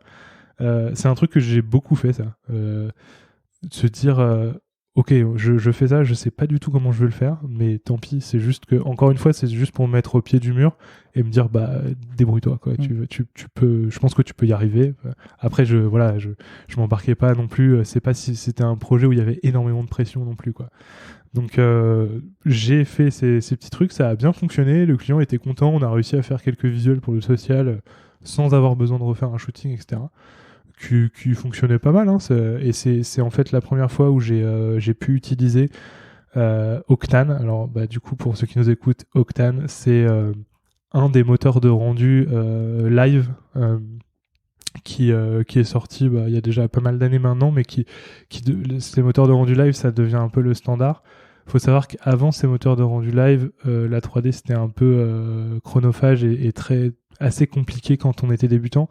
C'est un truc que j'ai beaucoup fait, ça, se dire ok, je fais ça, je sais pas du tout comment je vais le faire, mais tant pis, c'est juste que, encore une fois, c'est juste pour me mettre au pied du mur et me dire, débrouille-toi, quoi. Tu peux, je pense que tu peux y arriver. Après, je m'embarquais pas non plus, c'est pas si c'était un projet où il y avait énormément de pression non plus, quoi. Donc, j'ai fait ces petits trucs, ça a bien fonctionné, le client était content, on a réussi à faire quelques visuels pour le social sans avoir besoin de refaire un shooting, etc. Qui fonctionnait pas mal, hein, et c'est en fait la première fois où j'ai pu utiliser Octane. Alors du coup, pour ceux qui nous écoutent, Octane c'est un des moteurs de rendu live qui est sorti il y a déjà pas mal d'années maintenant, mais ces moteurs de rendu live, ça devient un peu le standard. Faut savoir qu'avant ces moteurs de rendu live, la 3D c'était un peu chronophage et assez compliqué quand on était débutant.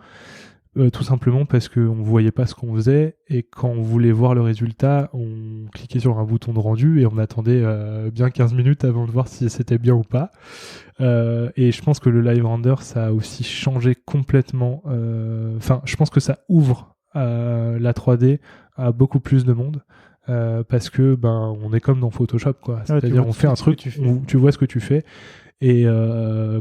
Tout simplement parce qu'on ne voyait pas ce qu'on faisait et quand on voulait voir le résultat, on cliquait sur un bouton de rendu et on attendait bien 15 minutes avant de voir si c'était bien ou pas. Et je pense que le live render, ça a aussi changé complètement. Je pense que ça ouvre la 3D à beaucoup plus de monde. Parce que on est comme dans Photoshop, quoi. C'est-à-dire on fait un truc où tu vois ce que tu fais. Et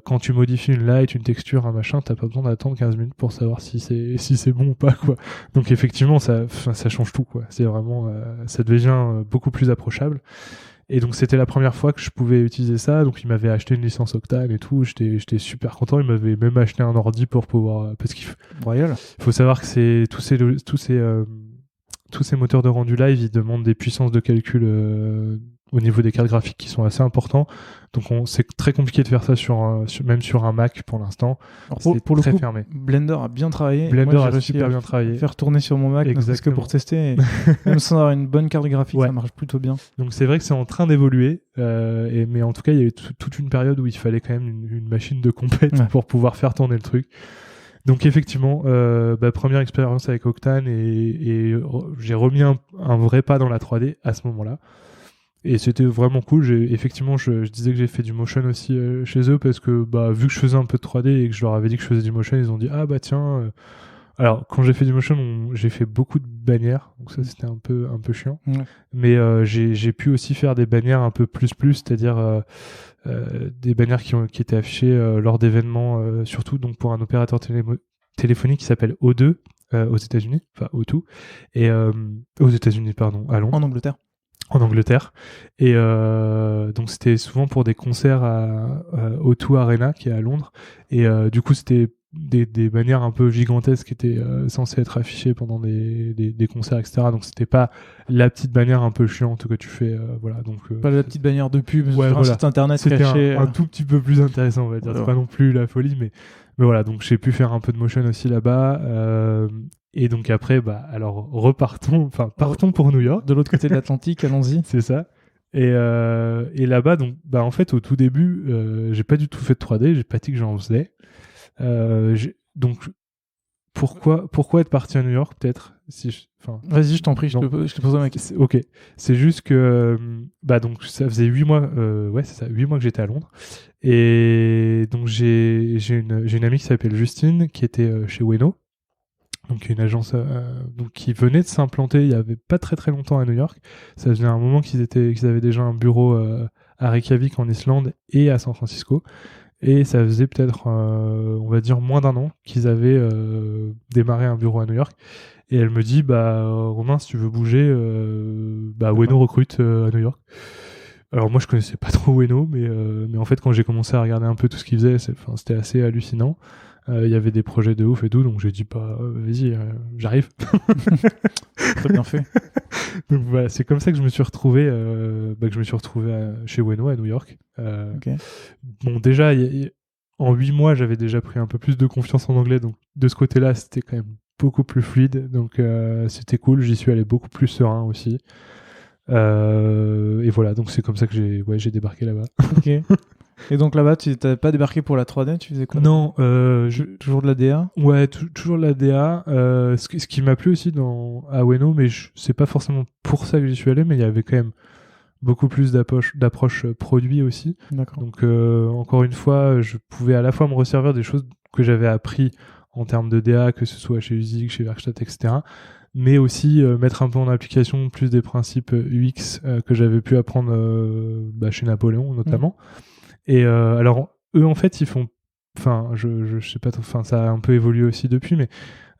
quand tu modifies une light, une texture, un machin, t'as pas besoin d'attendre 15 minutes pour savoir si c'est bon ou pas, quoi. Donc effectivement, ça change tout, quoi. C'est vraiment, ça devient beaucoup plus approchable. Et donc c'était la première fois que je pouvais utiliser ça. Donc il m'avait acheté une licence Octane et tout. J'étais super content. Il m'avait même acheté un ordi pour pouvoir, parce qu'il faut savoir que tous ces moteurs de rendu live, ils demandent des puissances de calcul au niveau des cartes graphiques qui sont assez importants. Donc c'est très compliqué de faire ça même sur un Mac pour l'instant. C'est pour très le coup, fermé. Blender a bien travaillé. Blender a super bien travaillé. Faire tourner sur mon Mac, parce que pour tester, même sans avoir une bonne carte graphique, ça marche plutôt bien. Donc c'est vrai que c'est en train d'évoluer, mais en tout cas il y a eu toute une période où il fallait quand même une machine de compète pour pouvoir faire tourner le truc. Donc effectivement, première expérience avec Octane et j'ai remis un vrai pas dans la 3D à ce moment-là. Et c'était vraiment cool. Effectivement, je disais que j'ai fait du motion aussi chez eux parce que vu que je faisais un peu de 3D et que je leur avais dit que je faisais du motion, ils ont dit ah bah tiens. Alors quand j'ai fait du motion, j'ai fait beaucoup de bannières, donc ça c'était un peu chiant. Ouais. Mais j'ai pu aussi faire des bannières un peu plus, c'est-à-dire des bannières qui étaient affichées lors d'événements, surtout donc pour un opérateur téléphonique qui s'appelle O2 aux États-Unis, enfin O2 et aux États-Unis pardon, à Londres. En Angleterre. Et donc c'était souvent pour des concerts à O2 Arena qui est à Londres. Et du coup c'était des bannières un peu gigantesques qui étaient censées être affichées pendant des concerts, etc. Donc c'était pas la petite bannière un peu chiante que tu fais, voilà. Donc pas la petite bannière de pub sur un site internet c'était caché. un tout petit peu plus intéressant, on va dire. C'est pas non plus la folie, mais voilà. Donc j'ai pu faire un peu de motion aussi là-bas. Et donc après, alors partons pour New York. De l'autre côté de l'Atlantique, allons-y. C'est ça. Et là-bas, donc, en fait, au tout début, j'ai pas du tout fait de 3D, j'ai pas dit que j'en faisais. Donc, pourquoi être parti à New York, peut-être Vas-y, je t'en prie, je te pose ma question. Ok. C'est juste que, donc, ça faisait 8 mois, c'est ça, 8 mois que j'étais à Londres. Et donc, j'ai une amie qui s'appelle Justine, qui était chez Weno. Donc une agence qui venait de s'implanter il y avait pas très très longtemps à New York. Ça faisait un moment qu'ils avaient déjà un bureau à Reykjavik en Islande et à San Francisco. Et ça faisait peut-être, on va dire, moins d'un an qu'ils avaient démarré un bureau à New York. Et elle me dit, Romain, si tu veux bouger, Weno recrute à New York. Alors moi je connaissais pas trop Weno, mais en fait quand j'ai commencé à regarder un peu tout ce qu'ils faisaient, c'était assez hallucinant. Il y avait des projets de ouf et tout, donc j'ai dit vas-y, j'arrive. Très bien fait. Donc voilà, c'est comme ça que je me suis retrouvé, chez Weno à New York. Okay. Bon, déjà, en 8 mois, j'avais déjà pris un peu plus de confiance en anglais, donc de ce côté-là, c'était quand même beaucoup plus fluide, donc c'était cool. J'y suis allé beaucoup plus serein aussi. Et voilà, donc c'est comme ça que j'ai débarqué là-bas. Ok. Et donc là-bas, tu n'avais pas débarqué pour la 3D, tu faisais quoi? Non, toujours de la DA? Ouais, toujours de la DA. Ce qui m'a plu aussi à Weno, mais c'est pas forcément pour ça que j'y suis allé, mais il y avait quand même beaucoup plus d'approche produit aussi. D'accord. Donc encore une fois, je pouvais à la fois me resservir des choses que j'avais appris en termes de DA, que ce soit chez Uzik, chez Werkstatt, etc. Mais aussi mettre un peu en application plus des principes UX que j'avais pu apprendre chez Napoléon notamment. Et alors eux en fait ils font, je sais pas, ça a un peu évolué aussi depuis, mais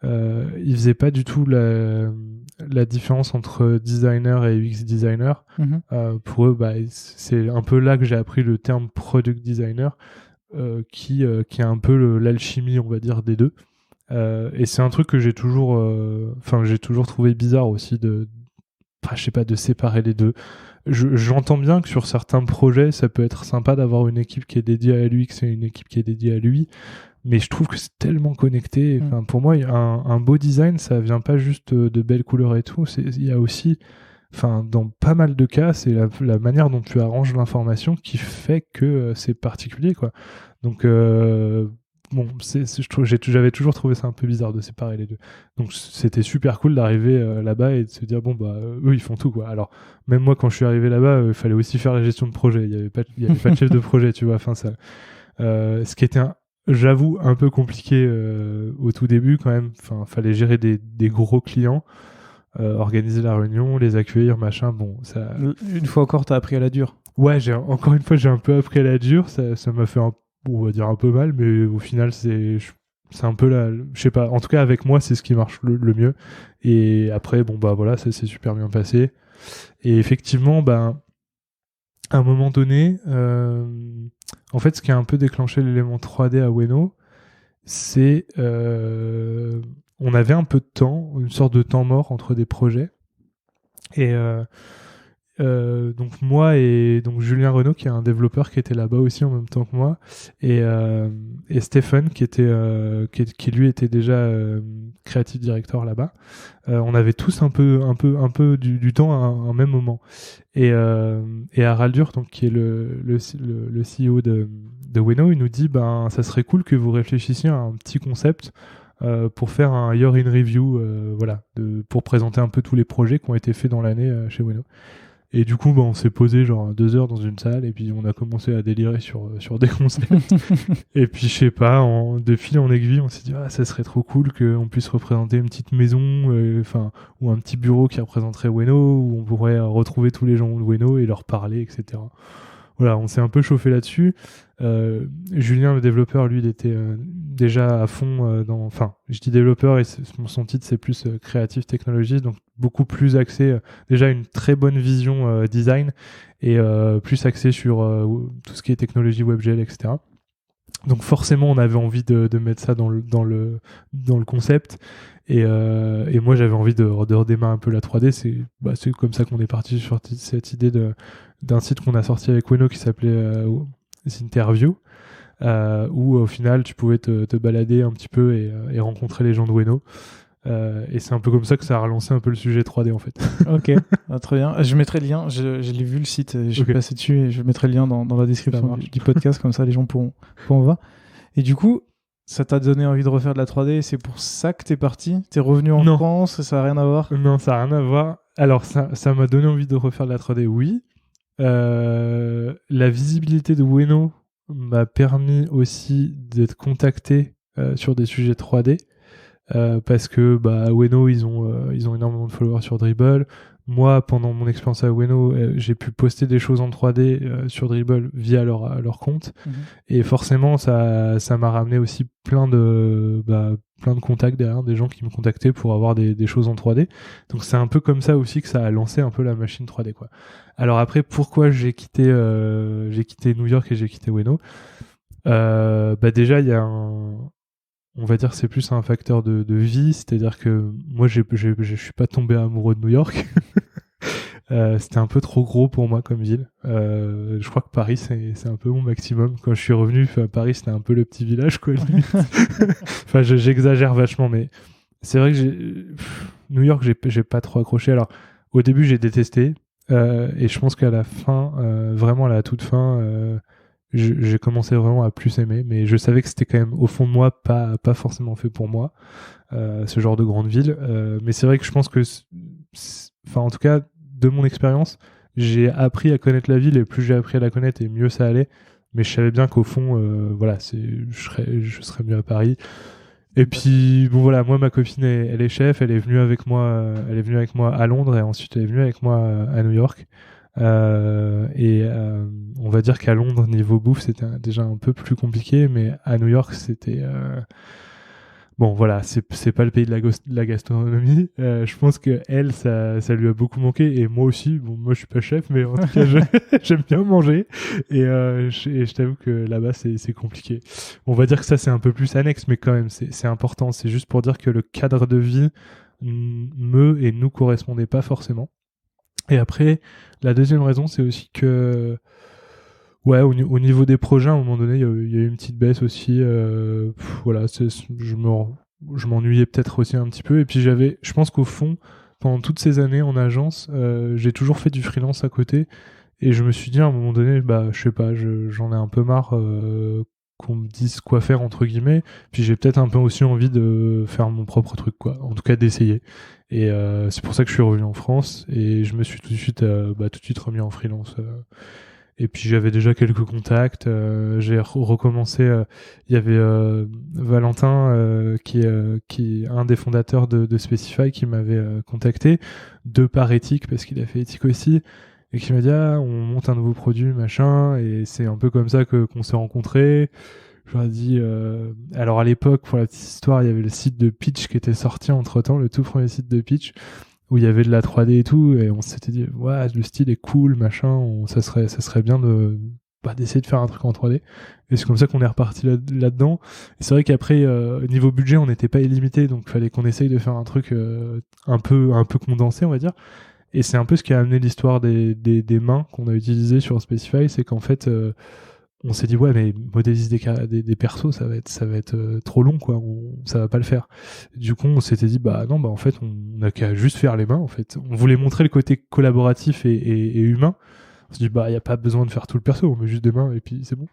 ils faisaient pas du tout la différence entre designer et UX designer. Pour eux, c'est un peu là que j'ai appris le terme product designer, qui est un peu l'alchimie, on va dire, des deux. Et c'est un truc que j'ai toujours trouvé bizarre aussi de séparer les deux. J'entends bien que sur certains projets, ça peut être sympa d'avoir une équipe qui est dédiée à l'UX et une équipe qui est dédiée à l'UI, mais je trouve que c'est tellement connecté. Pour moi, un beau design, ça vient pas juste de belles couleurs et tout. Il y a aussi, dans pas mal de cas, c'est la manière dont tu arranges l'information qui fait que c'est particulier, quoi. Donc j'avais toujours trouvé ça un peu bizarre de séparer les deux. Donc c'était super cool d'arriver là-bas et de se dire eux ils font tout, quoi. Alors même moi quand je suis arrivé là-bas, il fallait aussi faire la gestion de projet. Il y avait pas de chef de projet, tu vois. Ce qui était j'avoue un peu compliqué au tout début quand même. Fallait gérer des gros clients, organiser la réunion, les accueillir, machin. Bon, ça. Une fois encore, t'as appris à la dure. Ouais, encore une fois j'ai un peu appris à la dure. Ça m'a fait on va dire un peu mal, mais au final c'est un peu je sais pas, en tout cas avec moi c'est ce qui marche le mieux. Et après voilà, ça s'est super bien passé. Et effectivement à un moment donné, en fait ce qui a un peu déclenché l'élément 3D à Weno, c'est on avait un peu de temps, une sorte de temps mort entre des projets. Et donc moi et donc Julien Renaud qui est un développeur qui était là-bas aussi en même temps que moi, et Stéphane qui lui était déjà creative director là-bas. On avait tous un peu du temps à un même moment. Et Haraldur, donc qui est le CEO de Ueno, il nous dit ça serait cool que vous réfléchissiez à un petit concept pour faire un year in review, pour présenter un peu tous les projets qui ont été faits dans l'année chez Ueno. Et du coup, on s'est posé genre 2 heures dans une salle et puis on a commencé à délirer sur des concepts. Et puis, je sais pas, de fil en aiguille, on s'est dit, ça serait trop cool qu'on puisse représenter une petite maison, ou un petit bureau qui représenterait Ueno, où on pourrait retrouver tous les gens de Ueno et leur parler, etc. Voilà, on s'est un peu chauffé là-dessus. Julien, le développeur, lui, il était déjà à fond je dis développeur et son titre, c'est plus Creative Technologies, donc beaucoup plus axé, déjà une très bonne vision design et plus axé sur tout ce qui est technologie WebGL, etc. Donc forcément, on avait envie de mettre ça dans le concept. Et moi, j'avais envie de redémarrer un peu la 3D. C'est comme ça qu'on est parti sur cette idée d'un site qu'on a sorti avec Ueno qui s'appelait Interview, où au final, tu pouvais te balader un petit peu et rencontrer les gens de Ueno. Et c'est un peu comme ça que ça a relancé un peu le sujet 3D en fait. Ok, très bien. Je mettrai le lien, je l'ai vu le site, je suis passé dessus et je mettrai le lien dans la description du podcast, comme ça les gens pourront voir. Et du coup, ça t'a donné envie de refaire de la 3D et c'est pour ça que t'es parti? T'es revenu en France? Ça n'a rien à voir? Non, ça n'a rien à voir. Alors ça m'a donné envie de refaire de la 3D, oui. La visibilité de Ueno m'a permis aussi d'être contacté sur des sujets 3D. Parce que Ueno ils ont énormément de followers sur Dribbble. Moi, pendant mon expérience à Ueno, j'ai pu poster des choses en 3D sur Dribbble via leur compte. Et forcément, ça m'a ramené aussi plein de contacts derrière, des gens qui me contactaient pour avoir des choses en 3D. Donc c'est un peu comme ça aussi que ça a lancé un peu la machine 3D, quoi. Alors après, pourquoi j'ai quitté New York et j'ai quitté Ueno? Déjà, il y a on va dire c'est plus un facteur de vie, c'est-à-dire que moi je suis pas tombé amoureux de New York. C'était un peu trop gros pour moi comme ville. Je crois que Paris c'est un peu mon maximum. Quand je suis revenu à Paris, c'était un peu le petit village, quoi. Enfin, j'exagère vachement, mais c'est vrai que New York j'ai pas trop accroché. Alors au début j'ai détesté et je pense qu'à la fin, vraiment à la toute fin, j'ai commencé vraiment à plus aimer, mais je savais que c'était quand même au fond de moi pas forcément fait pour moi, ce genre de grande ville. Mais c'est vrai que je pense que, en tout cas, de mon expérience, j'ai appris à connaître la ville et plus j'ai appris à la connaître et mieux ça allait. Mais je savais bien qu'au fond, je serais mieux à Paris. Et puis bon voilà, moi ma copine elle est chef, elle est venue avec moi à Londres et ensuite elle est venue avec moi à New York. On va dire qu'à Londres, niveau bouffe, c'était déjà un peu plus compliqué, mais à New York, c'était bon voilà, c'est pas le pays de la gastronomie. Je pense que elle, ça lui a beaucoup manqué, et moi aussi. Bon, moi je suis pas chef, mais en tout cas j'aime bien manger, et je t'avoue que là-bas c'est compliqué. On va dire que ça c'est un peu plus annexe, mais quand même c'est important. C'est juste pour dire que le cadre de vie nous correspondait pas forcément. Et après, la deuxième raison, c'est aussi que, au niveau des projets, à un moment donné, il y a eu une petite baisse aussi. Je m'ennuyais peut-être aussi un petit peu. Et puis je pense qu'au fond, pendant toutes ces années en agence, j'ai toujours fait du freelance à côté. Et je me suis dit à un moment donné, je sais pas, j'en ai un peu marre qu'on me dise quoi faire, entre guillemets. Puis j'ai peut-être un peu aussi envie de faire mon propre truc, quoi. En tout cas, d'essayer. Et c'est pour ça que je suis revenu en France et je me suis tout de suite remis en freelance. Et puis j'avais déjà quelques contacts. J'ai recommencé. Il y avait Valentin qui est un des fondateurs de Specify qui m'avait contacté de par éthique parce qu'il a fait éthique aussi et qui m'a dit on monte un nouveau produit machin et c'est un peu comme ça qu'on s'est rencontrés. Je leur ai dit, alors à l'époque, pour la petite histoire, il y avait le site de Pitch qui était sorti entre-temps, le tout premier site de Pitch, où il y avait de la 3D et tout, et on s'était dit, le style est cool, machin, ça serait bien d'essayer de faire un truc en 3D. Et c'est comme ça qu'on est reparti là-dedans. Et c'est vrai qu'après, niveau budget, on n'était pas illimité, donc il fallait qu'on essaye de faire un truc un peu condensé, on va dire. Et c'est un peu ce qui a amené l'histoire des mains qu'on a utilisées sur Specify, c'est qu'en fait... on s'est dit mais modéliser des persos ça va être trop long, quoi, ça va pas le faire. Du coup on s'était dit en fait on a qu'à juste faire les mains. En fait on voulait montrer le côté collaboratif et humain. On se dit, bah, il n'y a pas besoin de faire tout le perso, on met juste des mains et puis c'est bon.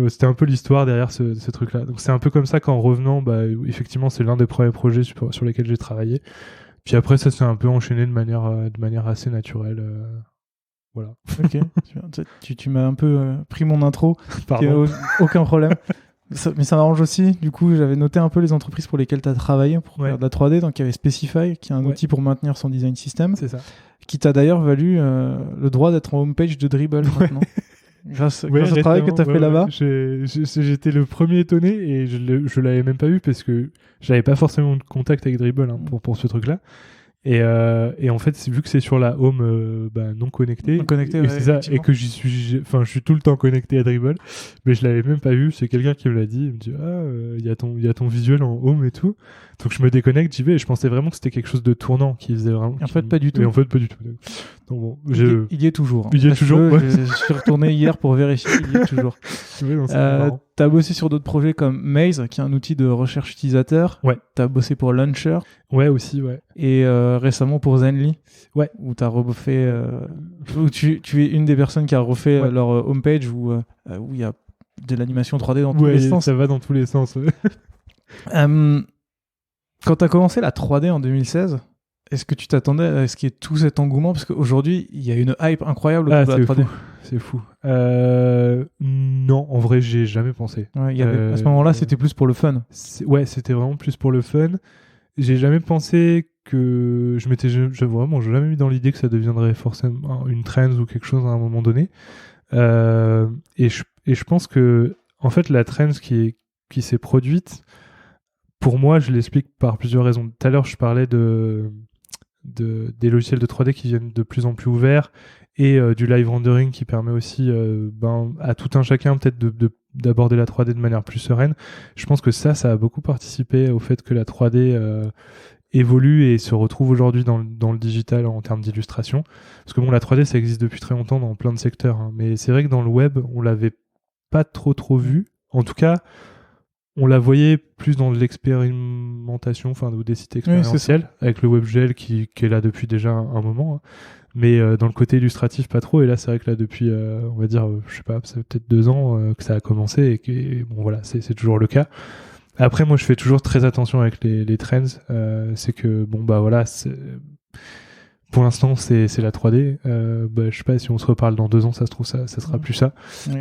C'était un peu l'histoire derrière ce truc-là. Donc c'est un peu comme ça qu'en revenant, bah, effectivement, c'est l'un des premiers projets sur lesquels j'ai travaillé. Puis après, ça s'est un peu enchaîné de manière assez naturelle. Voilà. Ok, tu m'as un peu pris mon intro. Pardon. Aucun problème. Mais ça m'arrange aussi. Du coup, j'avais noté un peu les entreprises pour lesquelles tu as travaillé pour faire de la 3D. Donc, il y avait Specify, qui est un outil pour maintenir son design system. C'est ça. Qui t'a d'ailleurs valu le droit d'être en homepage de Dribbble maintenant. Grâce au travail que tu as fait là-bas. J'étais le premier étonné et je l'avais même pas vu parce que j'avais pas forcément de contact avec Dribbble pour ce truc-là. Et en fait, vu que c'est sur la home non connectée, ouais, c'est ça, et que je suis tout le temps connecté à Dribbble, mais je l'avais même pas vu. C'est quelqu'un qui me l'a dit. Il me dit il y a ton visuel en home et tout. Donc je me déconnecte, j'y vais. Et je pensais vraiment que c'était quelque chose de tournant qui faisait vraiment. En fait, pas du tout. Et en fait, pas du tout. Donc bon, il y est toujours. Il y est toujours. Ouais. Je suis retourné hier pour vérifier. Il y est toujours. T'as bossé sur d'autres projets comme Maze, qui est un outil de recherche utilisateur. Ouais. T'as bossé pour Launcher. Ouais, aussi, ouais. Et récemment pour Zenly. Ouais. Où t'as refait. Où tu es une des personnes qui a refait leur homepage où il y a de l'animation 3D dans tous les sens. Ça va dans tous les sens. Quand t'as commencé la 3D en 2016, est-ce que tu t'attendais à ce qu'il y ait tout cet engouement? Parce qu'aujourd'hui, il y a une hype incroyable autour de la 3D. C'est fou. Non, en vrai, j'y ai jamais pensé. Ouais, à ce moment-là, c'était plus pour le fun. C'était vraiment plus pour le fun. J'ai jamais pensé que vraiment, j'ai jamais mis dans l'idée que ça deviendrait forcément une trend ou quelque chose à un moment donné. Et je pense que, en fait, la trend qui s'est produite, pour moi, je l'explique par plusieurs raisons. Tout à l'heure, je parlais des logiciels de 3D qui viennent de plus en plus ouverts et du live rendering qui permet aussi à tout un chacun peut-être d'aborder la 3D de manière plus sereine. Je pense que ça a beaucoup participé au fait que la 3D évolue et se retrouve aujourd'hui dans le digital en termes d'illustration. Parce que bon, la 3D, ça existe depuis très longtemps dans plein de secteurs, hein, mais c'est vrai que dans le web, on l'avait pas trop vu. En tout cas, on la voyait plus dans l'expérimentation, ou des sites expérientiels, avec le WebGL qui est là depuis déjà un moment. Hein. Mais dans le côté illustratif, pas trop. Et là, c'est vrai que là, depuis, on va dire, je sais pas, ça fait peut-être 2 ans que ça a commencé et que, bon, voilà, c'est toujours le cas. Après, moi, je fais toujours très attention avec les trends. C'est que, bon, voilà, pour l'instant, c'est la 3D. Je sais pas, si on se reparle dans 2 ans, ça se trouve, ça sera plus ça. Oui.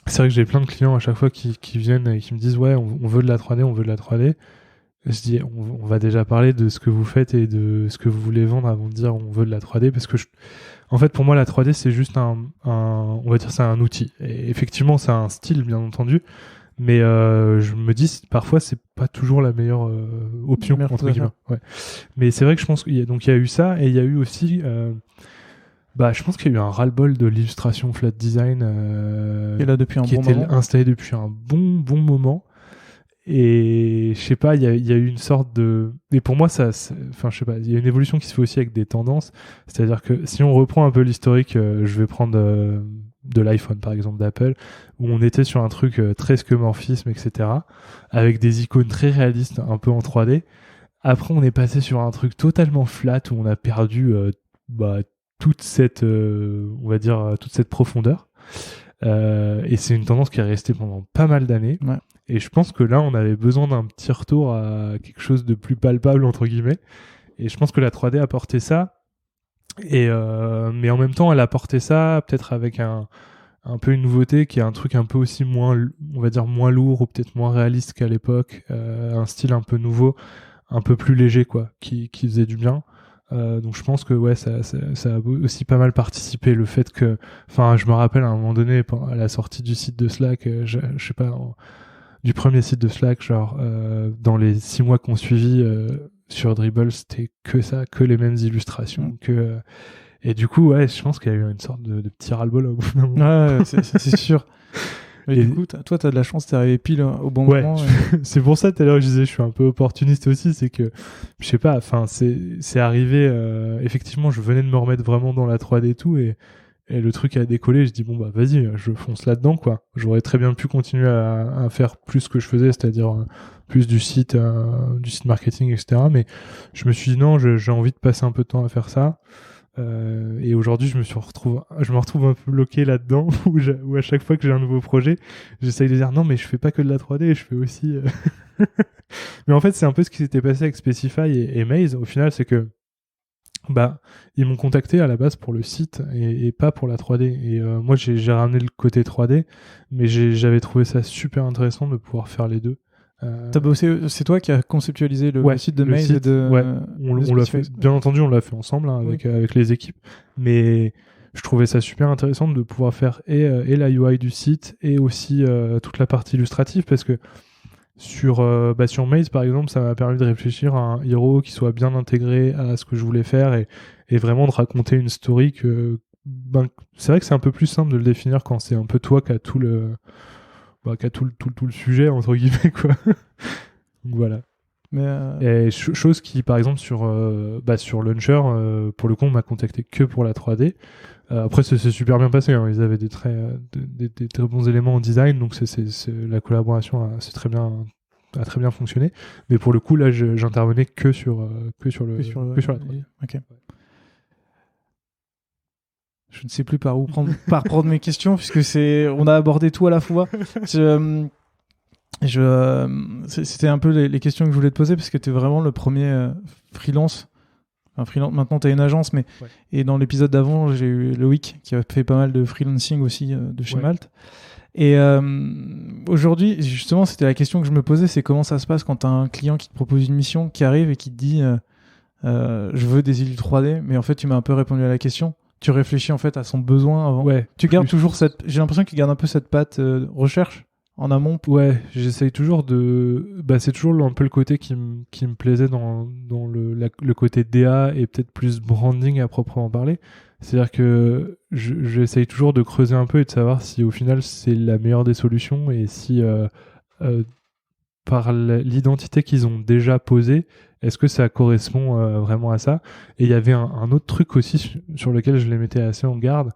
C'est vrai que j'ai plein de clients à chaque fois qui viennent et qui me disent ouais, on veut de la 3D, on veut de la 3D. Je dis on va déjà parler de ce que vous faites et de ce que vous voulez vendre avant de dire on veut de la 3D, parce que en fait pour moi la 3D c'est juste on va dire c'est un outil. Et effectivement c'est un style bien entendu, mais je me dis parfois c'est pas toujours la meilleure option entre guillemets. Ouais. Mais c'est vrai que je pense qu'il y a eu ça et il y a eu aussi je pense qu'il y a eu un ras-le-bol de l'illustration flat design qui était installé depuis un bon moment. Et je sais pas, il y a eu une sorte de... Et pour moi, je sais pas, il y a une évolution qui se fait aussi avec des tendances. C'est-à-dire que si on reprend un peu l'historique, je vais prendre de l'iPhone, par exemple, d'Apple, où on était sur un truc très skeuomorphisme, etc., avec des icônes très réalistes, un peu en 3D. Après, on est passé sur un truc totalement flat, où on a perdu toute cette profondeur. Et c'est une tendance qui est restée pendant pas mal d'années. Ouais. Et je pense que là, on avait besoin d'un petit retour à quelque chose de plus palpable, entre guillemets. Et je pense que la 3D a apporté ça. Mais en même temps, elle a apporté ça peut-être avec un peu une nouveauté qui est un truc un peu aussi moins, on va dire, moins lourd ou peut-être moins réaliste qu'à l'époque. Un style un peu nouveau, un peu plus léger, quoi, qui faisait du bien. Donc je pense que ouais, ça a aussi pas mal participé, le fait que, je me rappelle à un moment donné à la sortie du site de Slack, je sais pas, du premier site de Slack, genre dans les 6 mois qu'on suivi sur Dribbble, c'était que ça, que les mêmes illustrations, et du coup ouais, je pense qu'il y a eu une sorte de petit ras-le-bol au bout d'un moment. Ouais, c'est sûr. Et du coup, toi, t'as de la chance, t'es arrivé pile au bon moment. C'est pour ça, tout à l'heure, je disais, je suis un peu opportuniste aussi, c'est que, je sais pas, c'est arrivé, effectivement, je venais de me remettre vraiment dans la 3D et tout, et le truc a décollé, je dis, bon, vas-y, je fonce là-dedans, quoi. J'aurais très bien pu continuer à faire plus ce que je faisais, c'est-à-dire plus du site marketing, etc., mais je me suis dit, non, j'ai envie de passer un peu de temps à faire ça. Et aujourd'hui, je me retrouve un peu bloqué là-dedans, où à chaque fois que j'ai un nouveau projet, j'essaye de dire non, mais je fais pas que de la 3D, je fais aussi. Mais en fait, c'est un peu ce qui s'était passé avec Specify et Maze. Au final, c'est que ils m'ont contacté à la base pour le site et pas pour la 3D. Et moi, j'ai ramené le côté 3D, mais j'avais trouvé ça super intéressant de pouvoir faire les deux. C'est toi qui as conceptualisé le site de Maze et de. Ouais, on l'a fait. Bien entendu, on l'a fait ensemble avec les équipes. Mais je trouvais ça super intéressant de pouvoir faire et la UI du site et aussi toute la partie illustrative, parce que sur Maze, par exemple, ça m'a permis de réfléchir à un héros qui soit bien intégré à ce que je voulais faire et vraiment de raconter une story que c'est vrai que c'est un peu plus simple de le définir quand c'est un peu toi qui a tout le sujet, entre guillemets, quoi. Donc voilà. Et chose qui, par exemple, sur Launcher, pour le coup, on m'a contacté que pour la 3D. Après, c'est super bien passé, hein. Ils avaient des très bons éléments en design, donc la collaboration a très bien fonctionné. Mais pour le coup, là, j'intervenais que sur la 3D. Ok. Je ne sais plus par prendre mes questions, puisque on a abordé tout à la fois. C'était un peu les questions que je voulais te poser, parce que tu es vraiment le premier freelance. Maintenant, tu as une agence, mais et dans l'épisode d'avant, j'ai eu Loïc qui a fait pas mal de freelancing aussi de chez Malte. Et aujourd'hui, justement, c'était la question que je me posais, c'est comment ça se passe quand tu as un client qui te propose une mission, qui arrive et qui te dit je veux des illus 3D, mais en fait, tu m'as un peu répondu à la question. Tu réfléchis en fait à son besoin avant. Ouais, tu gardes toujours j'ai l'impression qu'il garde un peu cette patte recherche en amont. Ouais, j'essaye toujours c'est toujours un peu le côté qui me plaisait dans le côté DA et peut-être plus branding à proprement parler. C'est-à-dire que j'essaye toujours de creuser un peu et de savoir si au final c'est la meilleure des solutions, et si par l'identité qu'ils ont déjà posée, est-ce que ça correspond vraiment à ça. Et il y avait un autre truc aussi sur lequel je les mettais assez en garde.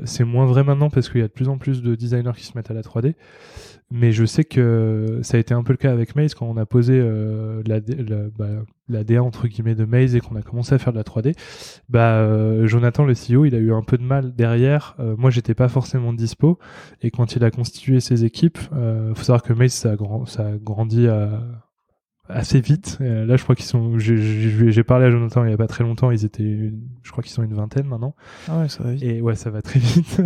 C'est moins vrai maintenant parce qu'il y a de plus en plus de designers qui se mettent à la 3D. Mais je sais que ça a été un peu le cas avec Maze quand on a posé la DA entre guillemets de Maze et qu'on a commencé à faire de la 3D. Jonathan, le CEO, il a eu un peu de mal derrière. Moi, j'étais pas forcément dispo. Et quand il a constitué ses équipes, faut savoir que Maze, ça a grandi assez vite. Là, je crois qu'ils sont. J'ai parlé à Jonathan il y a pas très longtemps. Je crois qu'ils sont une vingtaine maintenant. Ah ouais, ça va vite. Et ouais, ça va très vite.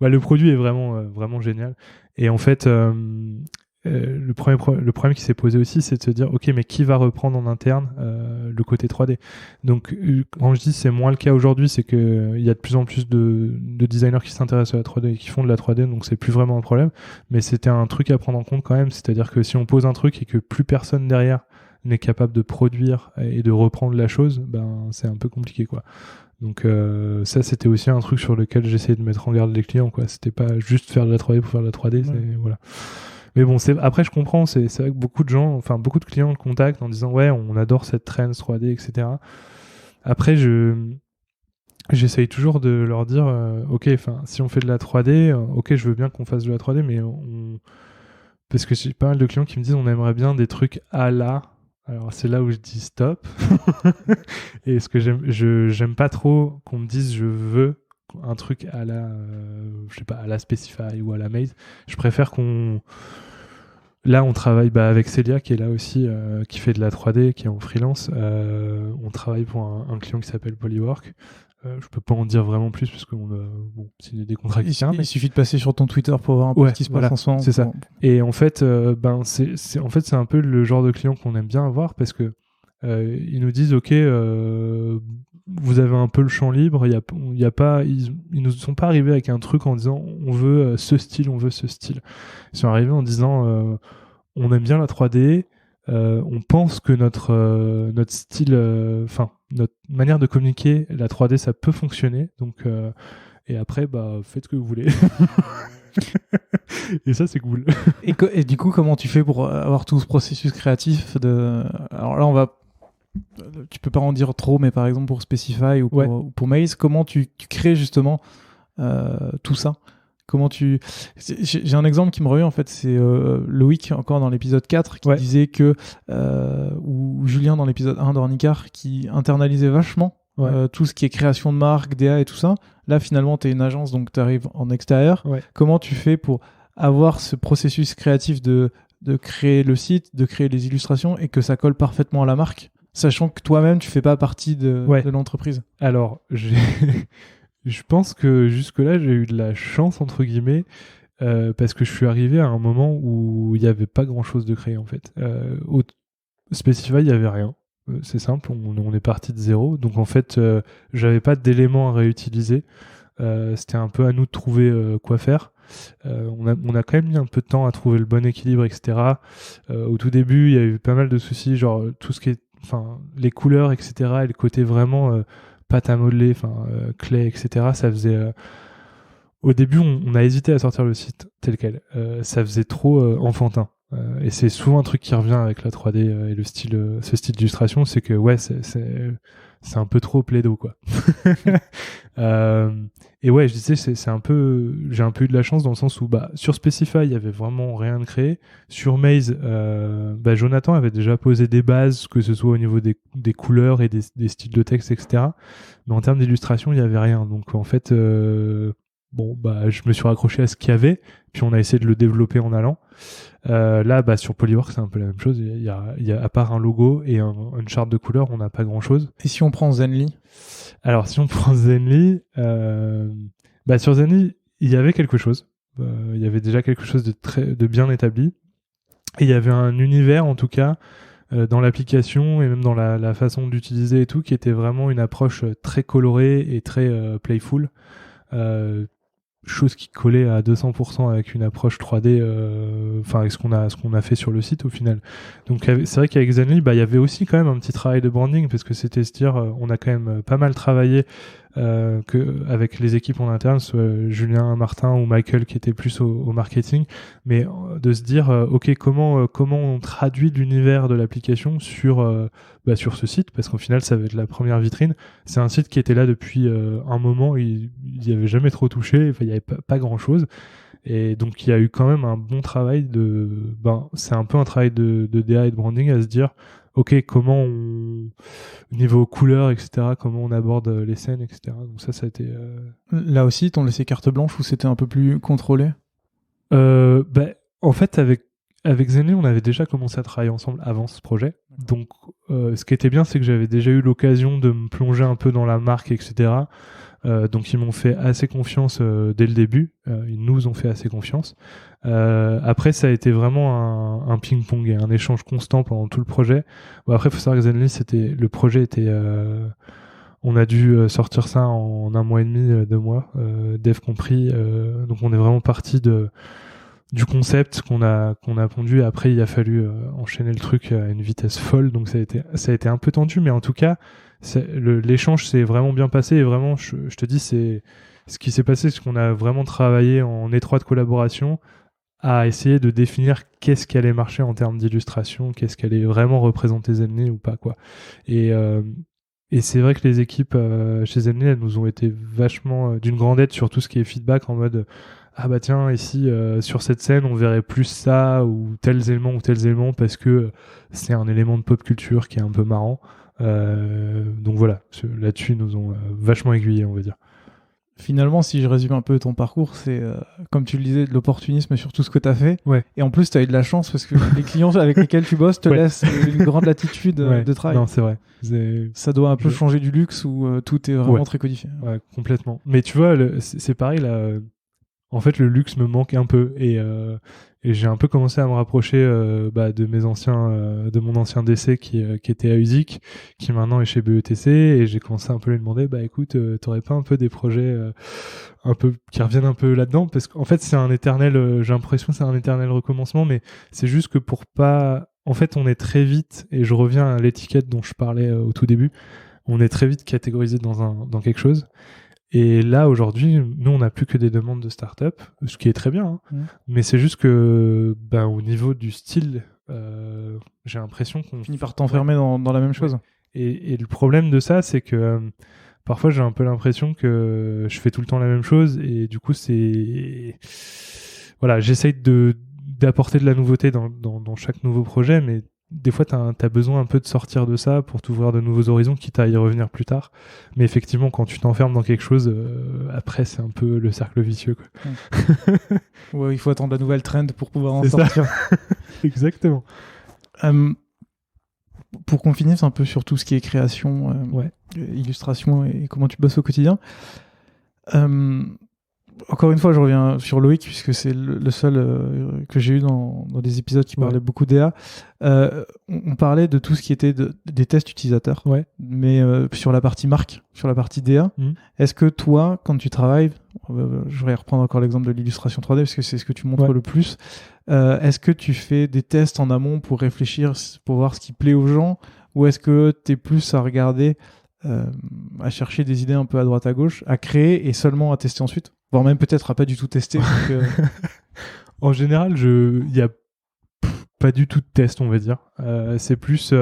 Le produit est vraiment, vraiment génial. Et en fait, le problème qui s'est posé aussi, c'est de se dire, ok, mais qui va reprendre en interne le côté 3D. Donc, quand je dis c'est moins le cas aujourd'hui, c'est que il y a de plus en plus de designers qui s'intéressent à la 3D et qui font de la 3D, donc c'est plus vraiment un problème. Mais c'était un truc à prendre en compte quand même, c'est-à-dire que si on pose un truc et que plus personne derrière n'est capable de produire et de reprendre la chose, c'est un peu compliqué, quoi. Donc ça, c'était aussi un truc sur lequel j'essayais de mettre en garde les clients, quoi. C'était pas juste faire de la 3D pour faire de la 3D, voilà. Mais bon, après je comprends, c'est vrai que beaucoup de clients le contactent en disant ouais, on adore cette trend 3D, etc. Après, j'essaye toujours de leur dire ok, si on fait de la 3D, ok, je veux bien qu'on fasse de la 3D, mais parce que j'ai pas mal de clients qui me disent on aimerait bien des trucs à la. Alors c'est là où je dis stop. Et ce que j'aime pas trop qu'on me dise je veux un truc à la à la Specify ou à la Maze. Je préfère là on travaille avec Célia qui est là aussi, qui fait de la 3D, qui est en freelance. On travaille pour un client qui s'appelle Polywork. Je peux pas en dire vraiment plus parce qu'on a signé des contrats qui tiennent. Il suffit de passer sur ton Twitter pour voir un peu ce qui se passe en ce moment. C'est ça. Et en fait, c'est un peu le genre de client qu'on aime bien avoir parce que ils nous disent ok, vous avez un peu le champ libre. Il y a pas, ils nous sont pas arrivés avec un truc en disant on veut ce style, on veut ce style. Ils sont arrivés en disant on aime bien la 3D. On pense que notre style, notre manière de communiquer, la 3D, ça peut fonctionner. Donc, et après, faites ce que vous voulez. Et ça, c'est cool. Et du coup, comment tu fais pour avoir tout ce processus créatif Alors là, tu peux pas en dire trop, mais par exemple pour Specify ou pour Maze, comment tu crées justement tout ça? J'ai un exemple qui me revient en fait, c'est Loïc encore dans l'épisode 4 qui disait que ou Julien dans l'épisode 1 d'Ornicar qui internalisait vachement tout ce qui est création de marque, DA et tout ça. Là, finalement, tu es une agence, donc tu arrives en extérieur. Comment tu fais pour avoir ce processus créatif de créer le site, de créer les illustrations et que ça colle parfaitement à la marque, sachant que toi-même, tu fais pas partie de l'entreprise? Alors, je pense que jusque-là, j'ai eu de la chance, entre guillemets, parce que je suis arrivé à un moment où il n'y avait pas grand-chose de créé, en fait. Au Specify, il n'y avait rien. C'est simple, on est parti de zéro. Donc, en fait, j'avais pas d'éléments à réutiliser. C'était un peu à nous de trouver quoi faire. On a quand même mis un peu de temps à trouver le bon équilibre, etc. Au tout début, il y a eu pas mal de soucis, genre tout ce qui est, les couleurs, etc. Et le côté vraiment pâte à modeler, clay, etc. Ça faisait... Au début, on a hésité à sortir le site tel quel. Ça faisait trop enfantin. Et c'est souvent un truc qui revient avec la 3D et le style, ce style d'illustration, c'est que c'est un peu trop plaido, quoi. Et ouais, je disais, j'ai un peu eu de la chance dans le sens où, sur Specify, il y avait vraiment rien de créé. Sur Maze, Jonathan avait déjà posé des bases, que ce soit au niveau des couleurs et des styles de texte, etc. Mais en termes d'illustration, il n'y avait rien. Donc, en fait, je me suis raccroché à ce qu'il y avait, puis on a essayé de le développer en allant. Là, sur Polywork, c'est un peu la même chose. Il y a à part un logo et une charte de couleurs, on n'a pas grand-chose. Et si on prend Zenly? Alors, si on prend Zenly, sur Zenly, il y avait quelque chose. Il y avait déjà quelque chose de bien établi. Et il y avait un univers, en tout cas, dans l'application et même dans la façon d'utiliser et tout, qui était vraiment une approche très colorée et très playful. Chose qui collait à 200% avec une approche 3D, avec ce qu'on a fait sur le site au final. Donc c'est vrai qu'avec Zenly, il y avait aussi quand même un petit travail de branding, parce que c'était se dire, on a quand même pas mal travaillé avec les équipes en interne, soit Julien, Martin ou Michael qui étaient plus au marketing, mais de se dire, ok, comment on traduit l'univers de l'application sur ce site, parce qu'au final ça va être la première vitrine. C'est un site qui était là depuis un moment, il n'y avait jamais trop touché, il n'y avait pas grand chose, et donc il y a eu quand même un bon travail c'est un peu un travail de DA et de branding, à se dire ok, niveau couleur, etc., comment on aborde les scènes, etc. Donc ça a été... Là aussi, t'ont laissé carte blanche ou c'était un peu plus contrôlé? En fait, avec Zenly, on avait déjà commencé à travailler ensemble avant ce projet. Donc, ce qui était bien, c'est que j'avais déjà eu l'occasion de me plonger un peu dans la marque, etc. Donc, ils m'ont fait assez confiance dès le début. Ils nous ont fait assez confiance. Après, ça a été vraiment un ping-pong et un échange constant pendant tout le projet. Après, il faut savoir que Zenly, le projet était... on a dû sortir ça en 1 mois et demi, 2 mois, dev compris. Donc, on est vraiment parti du concept qu'on a pondu. Après, il a fallu enchaîner le truc à une vitesse folle. Donc, ça a été un peu tendu. Mais en tout cas, l'échange s'est vraiment bien passé. Et vraiment, je te dis, c'est ce qui s'est passé, c'est qu'on a vraiment travaillé en étroite collaboration à essayer de définir qu'est-ce qui allait marcher en termes d'illustration, qu'est-ce qui allait vraiment représenter Zenly ou pas, quoi. Et c'est vrai que les équipes chez Zenly, elles nous ont été vachement d'une grande aide sur tout ce qui est feedback, en mode tiens, ici sur cette scène on verrait plus ça ou tels éléments parce que c'est un élément de pop culture qui est un peu marrant. Donc voilà, là-dessus ils nous ont vachement aiguillés, on va dire. Finalement, si je résume un peu ton parcours, c'est, comme tu le disais, de l'opportunisme sur tout ce que tu as fait. Ouais. Et en plus, tu as eu de la chance parce que les clients avec lesquels tu bosses te laissent une grande latitude de travail. Non, c'est vrai. Ça doit un peu changer du luxe où tout est vraiment très codifié. Ouais, complètement. Mais tu vois, c'est pareil, là. En fait, le luxe me manque un peu. Et j'ai un peu commencé à me rapprocher de mon ancien DC qui était à USIC, qui maintenant est chez BETC, et j'ai commencé un peu à lui demander, écoute, t'aurais pas un peu des projets un peu qui reviennent un peu là-dedans, parce qu'en fait c'est un éternel, j'ai l'impression que c'est un éternel recommencement, mais c'est juste que pour pas, en fait on est très vite, et je reviens à l'étiquette dont je parlais au tout début, on est très vite catégorisé dans quelque chose. Et là, aujourd'hui, nous, on n'a plus que des demandes de start-up, ce qui est très bien, hein. Mais c'est juste que, au niveau du style, j'ai l'impression qu'on finit par t'enfermer dans la même chose. Et le problème de ça, c'est que parfois, j'ai un peu l'impression que je fais tout le temps la même chose, et du coup, voilà, j'essaye d'apporter de la nouveauté dans chaque nouveau projet, mais des fois, t'as besoin un peu de sortir de ça pour t'ouvrir de nouveaux horizons, quitte à y revenir plus tard. Mais effectivement, quand tu t'enfermes dans quelque chose, après, c'est un peu le cercle vicieux, quoi. Ouais, il faut attendre la nouvelle trend pour pouvoir en sortir. Exactement. Pour qu'on finisse un peu sur tout ce qui est création, illustration et comment tu bosses au quotidien. Encore une fois, je reviens sur Loïc, puisque c'est le seul que j'ai eu dans des épisodes qui parlaient beaucoup d'EA. On parlait de tout ce qui était des tests utilisateurs, mais sur la partie marque, sur la partie DA. Est-ce que toi, quand tu travailles, je vais reprendre encore l'exemple de l'illustration 3D, parce que c'est ce que tu montres le plus, est-ce que tu fais des tests en amont pour réfléchir, pour voir ce qui plaît aux gens, ou est-ce que tu es plus à regarder, à chercher des idées un peu à droite à gauche, à créer et seulement à tester ensuite, voire même peut-être à pas du tout tester. Donc, en général, il y a pas du tout de test, on va dire. C'est plus,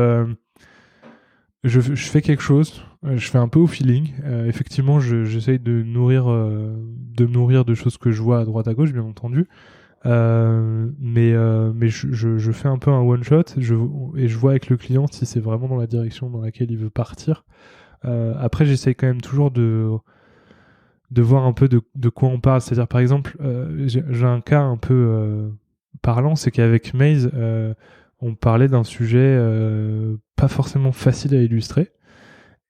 je fais quelque chose, je fais un peu au feeling. Effectivement, j'essaye de me nourrir de choses que je vois à droite à gauche, bien entendu. Mais je fais un peu un one shot et je vois avec le client si c'est vraiment dans la direction dans laquelle il veut partir. Après, j'essaye quand même toujours de voir un peu de quoi on parle. C'est-à-dire, par exemple, j'ai un cas un peu parlant, c'est qu'avec Maze, on parlait d'un sujet pas forcément facile à illustrer.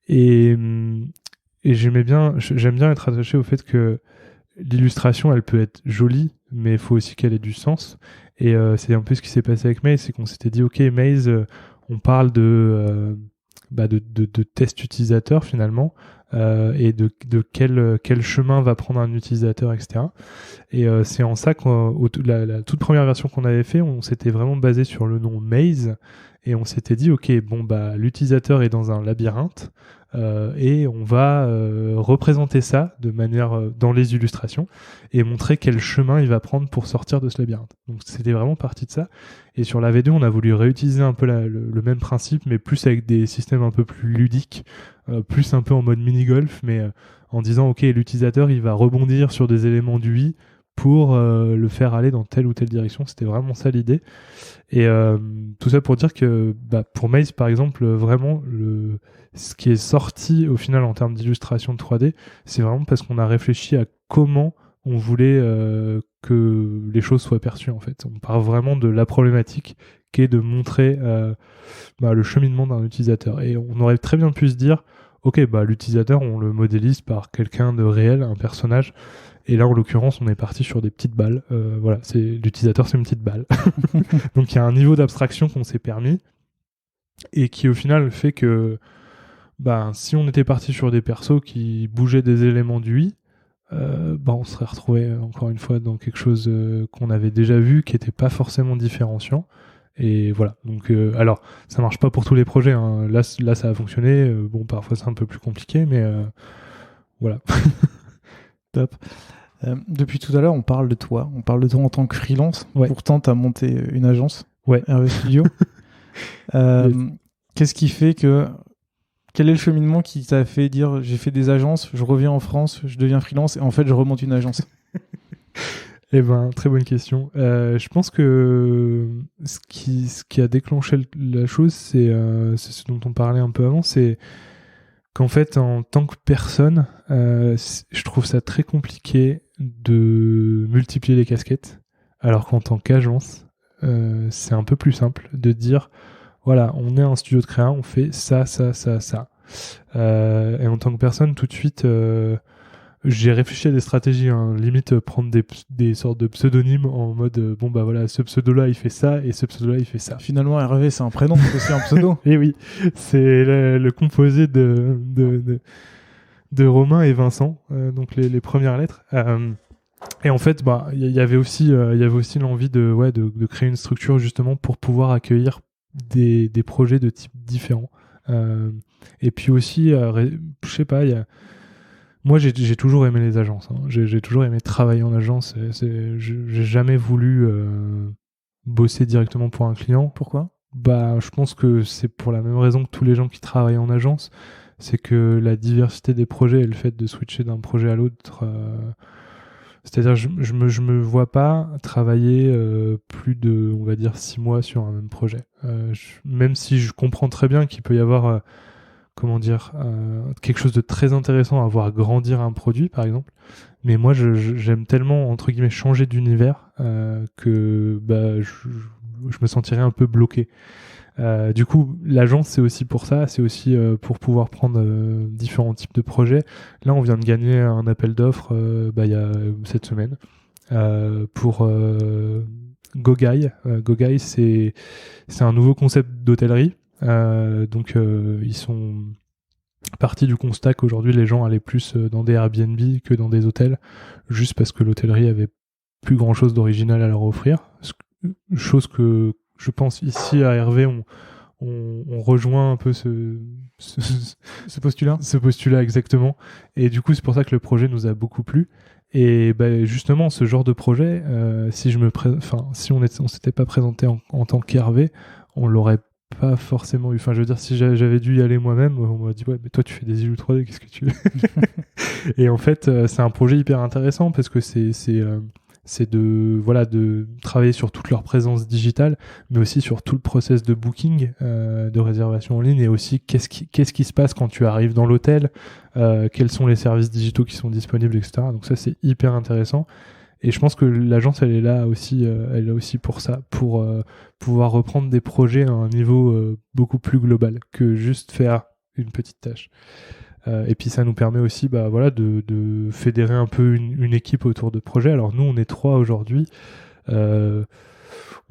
Et j'aime bien être attaché au fait que l'illustration, elle peut être jolie, mais il faut aussi qu'elle ait du sens. Et c'est un peu ce qui s'est passé avec Maze, c'est qu'on s'était dit, ok, Maze, on parle de test utilisateur finalement, et de quel chemin va prendre un utilisateur, etc. Et c'est en ça que la toute première version qu'on avait fait, on s'était vraiment basé sur le nom Maze, et on s'était dit, ok, l'utilisateur est dans un labyrinthe, et on va représenter ça de manière dans les illustrations et montrer quel chemin il va prendre pour sortir de ce labyrinthe. Donc c'était vraiment parti de ça. Et sur la V2, on a voulu réutiliser un peu le même principe, mais plus avec des systèmes un peu plus ludiques, plus un peu en mode mini-golf, mais en disant, ok, l'utilisateur, il va rebondir sur des éléments du i pour le faire aller dans telle ou telle direction. C'était vraiment ça l'idée. Et tout ça pour dire que pour Maze, par exemple, vraiment, ce qui est sorti au final en termes d'illustration de 3D, c'est vraiment parce qu'on a réfléchi à comment on voulait que les choses soient perçues, en fait. On part vraiment de la problématique qui est de montrer le cheminement d'un utilisateur. Et on aurait très bien pu se dire, ok, l'utilisateur, on le modélise par quelqu'un de réel, un personnage. Et là, en l'occurrence, on est parti sur des petites balles. Voilà, l'utilisateur, c'est une petite balle. Donc, il y a un niveau d'abstraction qu'on s'est permis et qui, au final, fait que si on était parti sur des persos qui bougeaient des éléments du i, on serait retrouvé, encore une fois, dans quelque chose qu'on avait déjà vu, qui n'était pas forcément différenciant. Et voilà. Donc, alors, ça marche pas pour tous les projets, hein. Là, ça a fonctionné. Parfois, c'est un peu plus compliqué, mais voilà. Top. Depuis tout à l'heure, on parle de toi. On parle de toi en tant que freelance. Ouais. Pourtant, tu as monté une agence, RV Studio. Qu'est-ce qui fait que... Quel est le cheminement qui t'a fait dire j'ai fait des agences, je reviens en France, je deviens freelance et en fait, je remonte une agence? Très bonne question. Je pense que ce qui a déclenché la chose, c'est ce dont on parlait un peu avant, c'est qu'en fait, en tant que personne, je trouve ça très compliqué de multiplier les casquettes, alors qu'en tant qu'agence, c'est un peu plus simple de dire, voilà, on est un studio de créa, on fait ça, ça, ça, ça. Et en tant que personne, tout de suite, j'ai réfléchi à des stratégies, hein, limite prendre des sortes de pseudonymes en mode voilà, ce pseudo-là il fait ça et ce pseudo-là il fait ça. Finalement, Hervé c'est un prénom, c'est aussi un pseudo. Et oui, c'est le composé de Romain et Vincent, donc les premières lettres. Et en fait, il y avait aussi l'envie de créer une structure justement pour pouvoir accueillir des projets de types différents. Et puis aussi, je sais pas, moi, j'ai toujours aimé les agences. Hein. J'ai toujours aimé travailler en agence. J'ai jamais voulu bosser directement pour un client. Pourquoi ? Je pense que c'est pour la même raison que tous les gens qui travaillent en agence. C'est que la diversité des projets et le fait de switcher d'un projet à l'autre, C'est-à-dire, je me vois pas travailler plus de, on va dire, 6 mois sur un même projet. Même si je comprends très bien qu'il peut y avoir, quelque chose de très intéressant à voir grandir un produit, par exemple. Mais moi, j'aime tellement, entre guillemets, changer d'univers que je me sentirais un peu bloqué. Du coup, l'agence, c'est aussi pour ça, c'est aussi pour pouvoir prendre différents types de projets. Là, on vient de gagner un appel d'offres il y a cette semaine pour GoGuy. GoGuy, c'est un nouveau concept d'hôtellerie. Ils sont partis du constat qu'aujourd'hui, les gens allaient plus dans des Airbnb que dans des hôtels, juste parce que l'hôtellerie avait plus grand-chose d'original à leur offrir. Chose que je pense ici à Hervé, on rejoint un peu ce postulat. Ce postulat exactement. Et du coup, c'est pour ça que le projet nous a beaucoup plu. Et justement, ce genre de projet, si on s'était pas présenté en tant qu'Hervé, on l'aurait pas forcément eu. Enfin, je veux dire, si j'avais dû y aller moi-même, on m'a dit ouais, mais toi tu fais des illus 3D, qu'est-ce que tu veux? Et en fait, c'est un projet hyper intéressant parce que c'est de travailler sur toute leur présence digitale, mais aussi sur tout le process de booking, de réservation en ligne, et aussi qu'est-ce qui se passe quand tu arrives dans l'hôtel, quels sont les services digitaux qui sont disponibles, etc. Donc ça, c'est hyper intéressant. Et je pense que l'agence, elle est là aussi pour ça, pour pouvoir reprendre des projets à un niveau beaucoup plus global que juste faire une petite tâche. Et puis ça nous permet aussi de fédérer un peu une équipe autour de projets. Alors nous, on est 3 aujourd'hui. On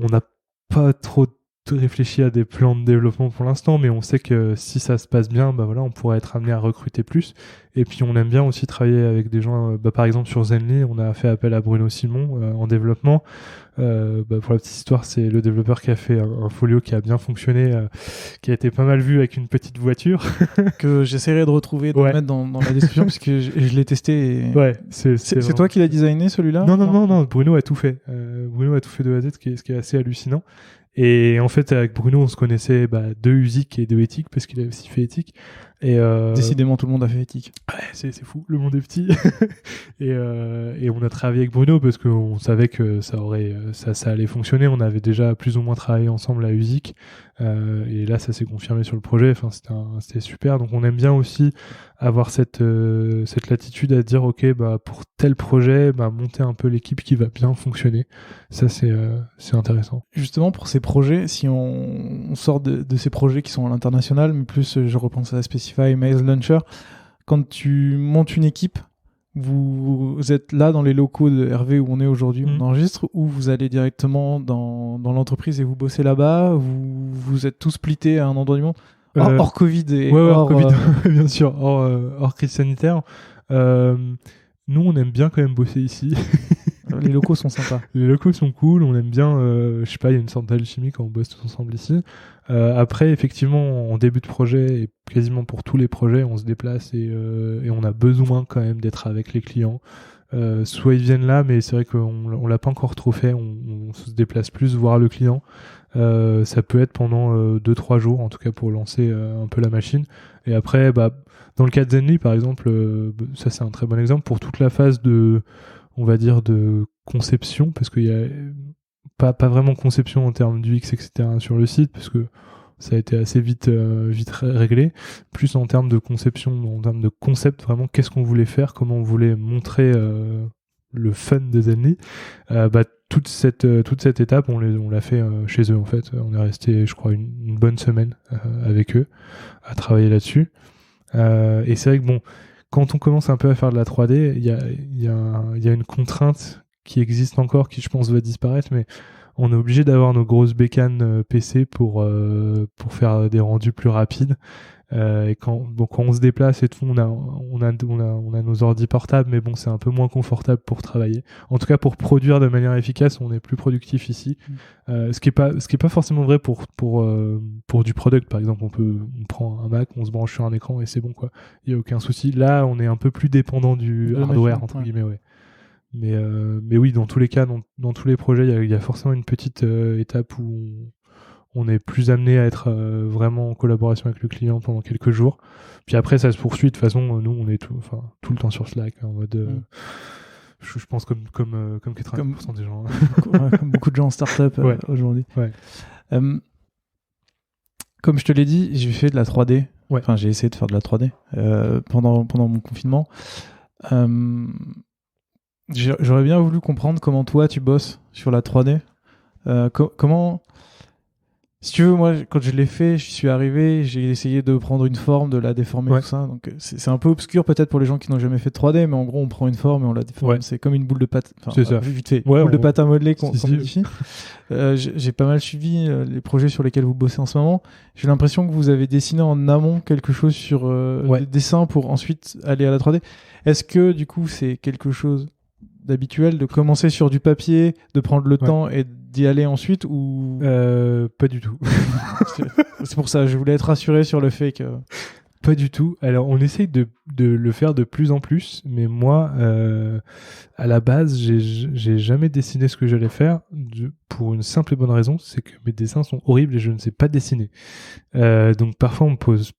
n'a pas trop réfléchi à des plans de développement pour l'instant, mais on sait que si ça se passe bien, on pourrait être amené à recruter plus. Et puis on aime bien aussi travailler avec des gens, par exemple sur Zenly, on a fait appel à Bruno Simon en développement. Pour la petite histoire, c'est le développeur qui a fait un folio qui a bien fonctionné, qui a été pas mal vu avec une petite voiture. Que j'essaierai de retrouver, de mettre dans la description, parce que je l'ai testé. Et... Ouais, c'est toi qui l'as designé, celui-là? Non, Bruno a tout fait. Bruno a tout fait de A à Z, ce qui est assez hallucinant. Et en fait, avec Bruno, on se connaissait de Usic et de Ethic, parce qu'il a aussi fait Ethic. Et décidément, tout le monde a fait Ethic. Ouais, c'est fou, le monde est petit. et on a travaillé avec Bruno parce qu'on savait que ça allait fonctionner. On avait déjà plus ou moins travaillé ensemble à Usic. Et là, ça s'est confirmé sur le projet. Enfin, c'était super. Donc, on aime bien aussi avoir cette latitude à dire, ok, pour tel projet, monter un peu l'équipe qui va bien fonctionner. Ça, c'est intéressant. Justement, pour ces projets, si on sort de ces projets qui sont à l'international, mais plus, je repense à Specify, Maze Launcher, quand tu montes une équipe, vous êtes là dans les locaux de Hervé où on est aujourd'hui, on enregistre, ou vous allez directement dans l'entreprise et vous bossez là-bas, vous êtes tous splittés à un endroit du monde, hors Covid et hors Covid, bien sûr, hors crise sanitaire. Nous, on aime bien quand même bosser ici. Les locaux sont sympas. Les locaux sont cool, on aime bien, je sais pas, il y a une sorte d'alchimie quand on bosse tous ensemble ici. Après, effectivement, en début de projet, et quasiment pour tous les projets, on se déplace et on a besoin quand même d'être avec les clients. Soit ils viennent là, mais c'est vrai qu'on l'a pas encore trop fait, on se déplace plus voir le client. Ça peut être pendant 2-3 jours, en tout cas pour lancer un peu la machine. Et après, dans le cas de Zenly, par exemple, ça c'est un très bon exemple pour toute la phase on va dire de conception, parce qu'il y a pas vraiment conception en termes d'UX, etc. sur le site, parce que ça a été assez vite réglé, plus en termes de conception, en termes de concept, vraiment qu'est-ce qu'on voulait faire, comment on voulait montrer le fun de Zenly. Toute cette étape, on l'a fait chez eux en fait. On est resté, je crois, une bonne semaine avec eux à travailler là-dessus. Et c'est vrai que quand on commence un peu à faire de la 3D, il y a une contrainte qui existe encore, qui je pense va disparaître, mais on est obligé d'avoir nos grosses bécanes PC pour faire des rendus plus rapides. Et quand on se déplace et tout, on a nos ordi portables, mais c'est un peu moins confortable pour travailler. En tout cas, pour produire de manière efficace, on est plus productif ici. Ce qui est pas forcément vrai pour du product, par exemple. On prend un Mac, on se branche sur un écran et c'est bon, quoi. Il y a aucun souci. Là, on est un peu plus dépendant du hardware, entre guillemets, ouais. Mais oui, dans tous les cas, dans tous les projets, il y a forcément une petite étape où on est plus amené à être vraiment en collaboration avec le client pendant quelques jours. Puis après, ça se poursuit. De toute façon, nous, on est tout le temps sur Slack, en mode Je pense comme 90% des gens. Comme beaucoup de gens en start-up aujourd'hui. Ouais. Comme je te l'ai dit, j'ai fait de la 3D. Ouais. Enfin, j'ai essayé de faire de la 3D pendant mon confinement. J'aurais bien voulu comprendre comment toi tu bosses sur la 3D. Comment... Si tu veux, moi, quand je l'ai fait, je suis arrivé, j'ai essayé de prendre une forme, de la déformer, tout ça. Donc, c'est un peu obscur peut-être pour les gens qui n'ont jamais fait de 3D, mais en gros, on prend une forme et on la déforme. Ouais. C'est comme une boule de pâte. C'est ça. Vite fait. Boule de pâte à modeler qu'on modifie. J'ai pas mal suivi les projets sur lesquels vous bossez en ce moment. J'ai l'impression que vous avez dessiné en amont quelque chose sur des dessins pour ensuite aller à la 3D. Est-ce que, du coup, c'est quelque chose d'habituel de commencer sur du papier, de prendre le temps et d'y aller ensuite ou pas du tout. C'est pour ça, je voulais être rassuré sur le fait que... Pas du tout. Alors, on essaye de le faire de plus en plus, mais moi, à la base, j'ai jamais dessiné ce que j'allais faire pour une simple et bonne raison, c'est que mes dessins sont horribles et je ne sais pas dessiner. Donc, parfois, on me pose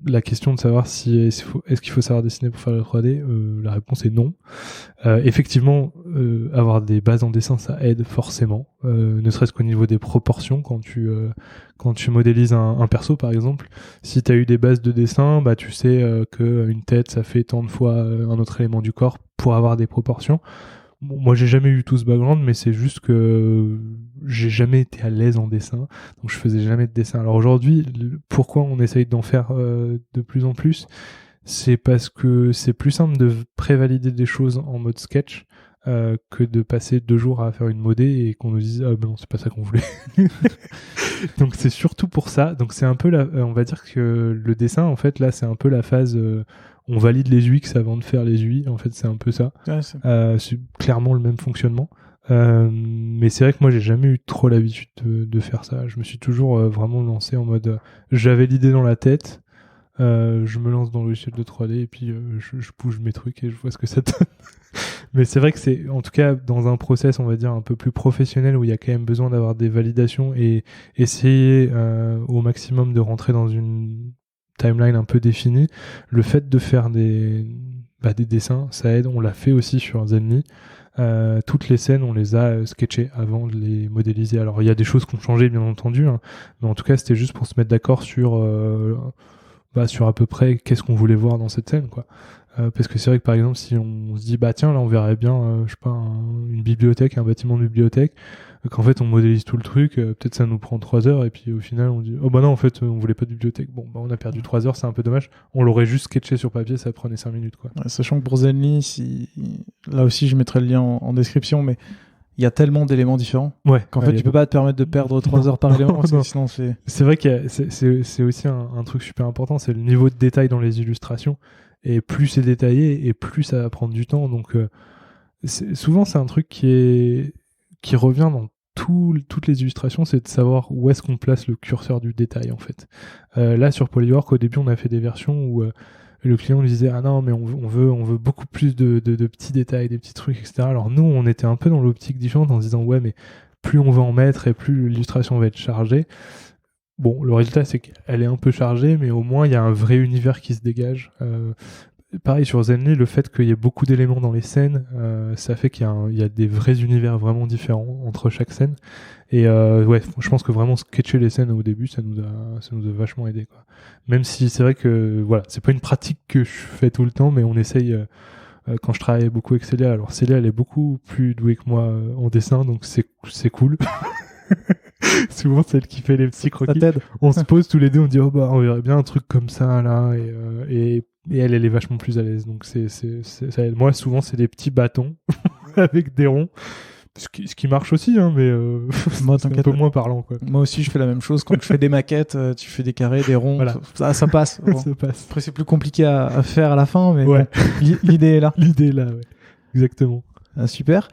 la question de savoir est-ce qu'il faut savoir dessiner pour faire le 3D. La réponse est non. Effectivement, avoir des bases en dessin, ça aide forcément, ne serait-ce qu'au niveau des proportions. Quand tu modélises un perso, par exemple, si tu as eu des bases de dessin, bah, tu sais qu'une tête, ça fait tant de fois un autre élément du corps pour avoir des proportions. Bon, moi, j'ai jamais eu tout ce background, mais c'est juste que j'ai jamais été à l'aise en dessin, donc je faisais jamais de dessin. Alors aujourd'hui, pourquoi on essaye d'en faire de plus en plus, c'est parce que c'est plus simple de prévalider des choses en mode sketch que de passer 2 jours à faire une modé et qu'on nous dise ah ben non, c'est pas ça qu'on voulait. Donc c'est surtout pour ça. Donc c'est un peu on va dire que le dessin, en fait, là, c'est un peu la phase on valide les UX avant de faire les UI. En fait, c'est un peu ça. Ouais, c'est clairement le même fonctionnement. Mais c'est vrai que moi, j'ai jamais eu trop l'habitude de faire ça. Je me suis toujours vraiment lancé en mode j'avais l'idée dans la tête, je me lance dans le logiciel de 3D et puis je bouge mes trucs et je vois ce que ça donne. Mais c'est vrai que c'est, en tout cas, dans un process, on va dire, un peu plus professionnel où il y a quand même besoin d'avoir des validations et essayer au maximum de rentrer dans une timeline un peu définie. Le fait de faire des dessins, ça aide. On l'a fait aussi sur Zenly. Toutes les scènes, on les a sketchées avant de les modéliser. Alors, il y a des choses qui ont changé, bien entendu, hein, mais en tout cas, c'était juste pour se mettre d'accord sur à peu près qu'est-ce qu'on voulait voir dans cette scène, quoi. Parce que c'est vrai que par exemple, si on se dit bah tiens, là on verrait bien je sais pas, une bibliothèque, un bâtiment de bibliothèque, qu'en fait on modélise tout le truc, peut-être ça nous prend 3 heures et puis au final on dit oh bah non, en fait on voulait pas de bibliothèque, bon bah on a perdu 3 heures, c'est un peu dommage, on l'aurait juste sketché sur papier, ça prenait 5 minutes, quoi. Ouais, sachant que pour Zenly, là aussi je mettrai le lien en description, mais il y a tellement d'éléments différents qu'en fait tu peux pas te permettre de perdre 3 heures par élément, parce que sinon c'est vrai que c'est aussi un truc super important, c'est le niveau de détail dans les illustrations. Et plus c'est détaillé, et plus ça va prendre du temps. Donc, souvent, c'est un truc qui revient dans toutes les illustrations, c'est de savoir où est-ce qu'on place le curseur du détail, en fait. Là, sur Polywork, au début, on a fait des versions où le client nous disait « Ah non, mais on veut beaucoup plus de petits détails, des petits trucs, etc. » Alors nous, on était un peu dans l'optique différente en se disant « Ouais, mais plus on va en mettre et plus l'illustration va être chargée. » Bon, le résultat, c'est qu'elle est un peu chargée, mais au moins, il y a un vrai univers qui se dégage. Pareil, sur Zenly, le fait qu'il y ait beaucoup d'éléments dans les scènes, ça fait qu'il y a des vrais univers vraiment différents entre chaque scène. Et je pense que vraiment sketcher les scènes au début, ça nous a vachement aidé, quoi. Même si c'est vrai que, voilà, c'est pas une pratique que je fais tout le temps, mais on essaye... quand je travaille beaucoup avec Célia, alors Célia, elle est beaucoup plus douée que moi en dessin, donc c'est cool. Souvent, c'est elle qui fait les petits croquis. On se pose tous les deux, on dit oh bah on verrait bien un truc comme ça là, et elle est vachement plus à l'aise. Donc ça aide. Moi, souvent, c'est des petits bâtons avec des ronds. Ce qui marche aussi, hein, mais moi, c'est un peu moins parlant, quoi. Moi aussi, je fais la même chose. Quand je fais des maquettes, tu fais des carrés, des ronds, voilà. ça passe. Bon. Ça passe. Après, c'est plus compliqué à faire à la fin, mais ouais. Bon, l'idée est là. L'idée est là, ouais. Exactement. Super.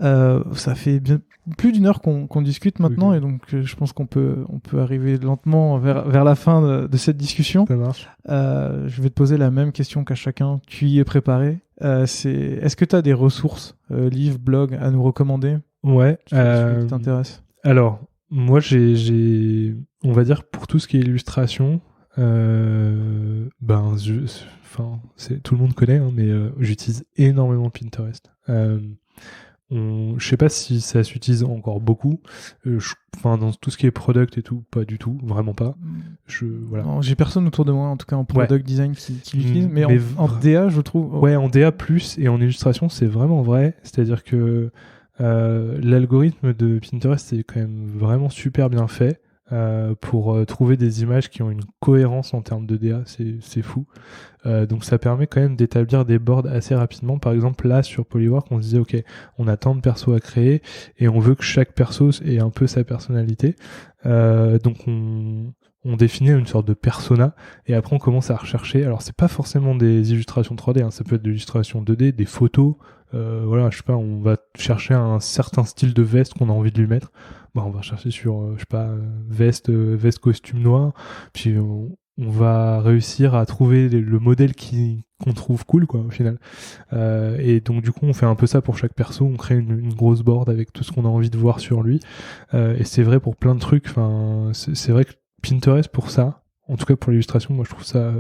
Ça fait bien plus d'1 heure qu'on discute maintenant, et donc je pense qu'on peut arriver lentement vers la fin de cette discussion. Ça marche. Je vais te poser la même question qu'à chacun. Tu y es préparé. Est-ce que tu as des ressources, livres, blogs à nous recommander? Ouais. Qui t'intéresse? Alors, moi, on va dire pour tout ce qui est illustration, tout le monde connaît, hein, mais j'utilise énormément Pinterest. Je sais pas si ça s'utilise encore beaucoup. Dans tout ce qui est product et tout, pas du tout, vraiment pas. Voilà. Non, j'ai personne autour de moi, en tout cas en product design qui l'utilise, mais en DA, je trouve. Ouais, en DA plus et en illustration, c'est vraiment vrai. C'est-à-dire que l'algorithme de Pinterest est quand même vraiment super bien fait. Pour trouver des images qui ont une cohérence en termes de DA, c'est fou. Donc ça permet quand même d'établir des boards assez rapidement. Par exemple, là sur Polywork, on se disait ok, on a tant de persos à créer et on veut que chaque perso ait un peu sa personnalité. Donc on définit une sorte de persona et après on commence à rechercher. Alors c'est pas forcément des illustrations 3D, hein, ça peut être de l'illustration 2D, des photos. Voilà, je sais pas, on va chercher un certain style de veste qu'on a envie de lui mettre. On va chercher sur, je sais pas, veste costume noir, puis on va réussir à trouver le modèle qu'on trouve cool, quoi, au final. Et donc, du coup, on fait un peu ça pour chaque perso, on crée une grosse board avec tout ce qu'on a envie de voir sur lui. Et c'est vrai pour plein de trucs, enfin, c'est vrai que Pinterest, pour ça, en tout cas pour l'illustration, moi, je trouve ça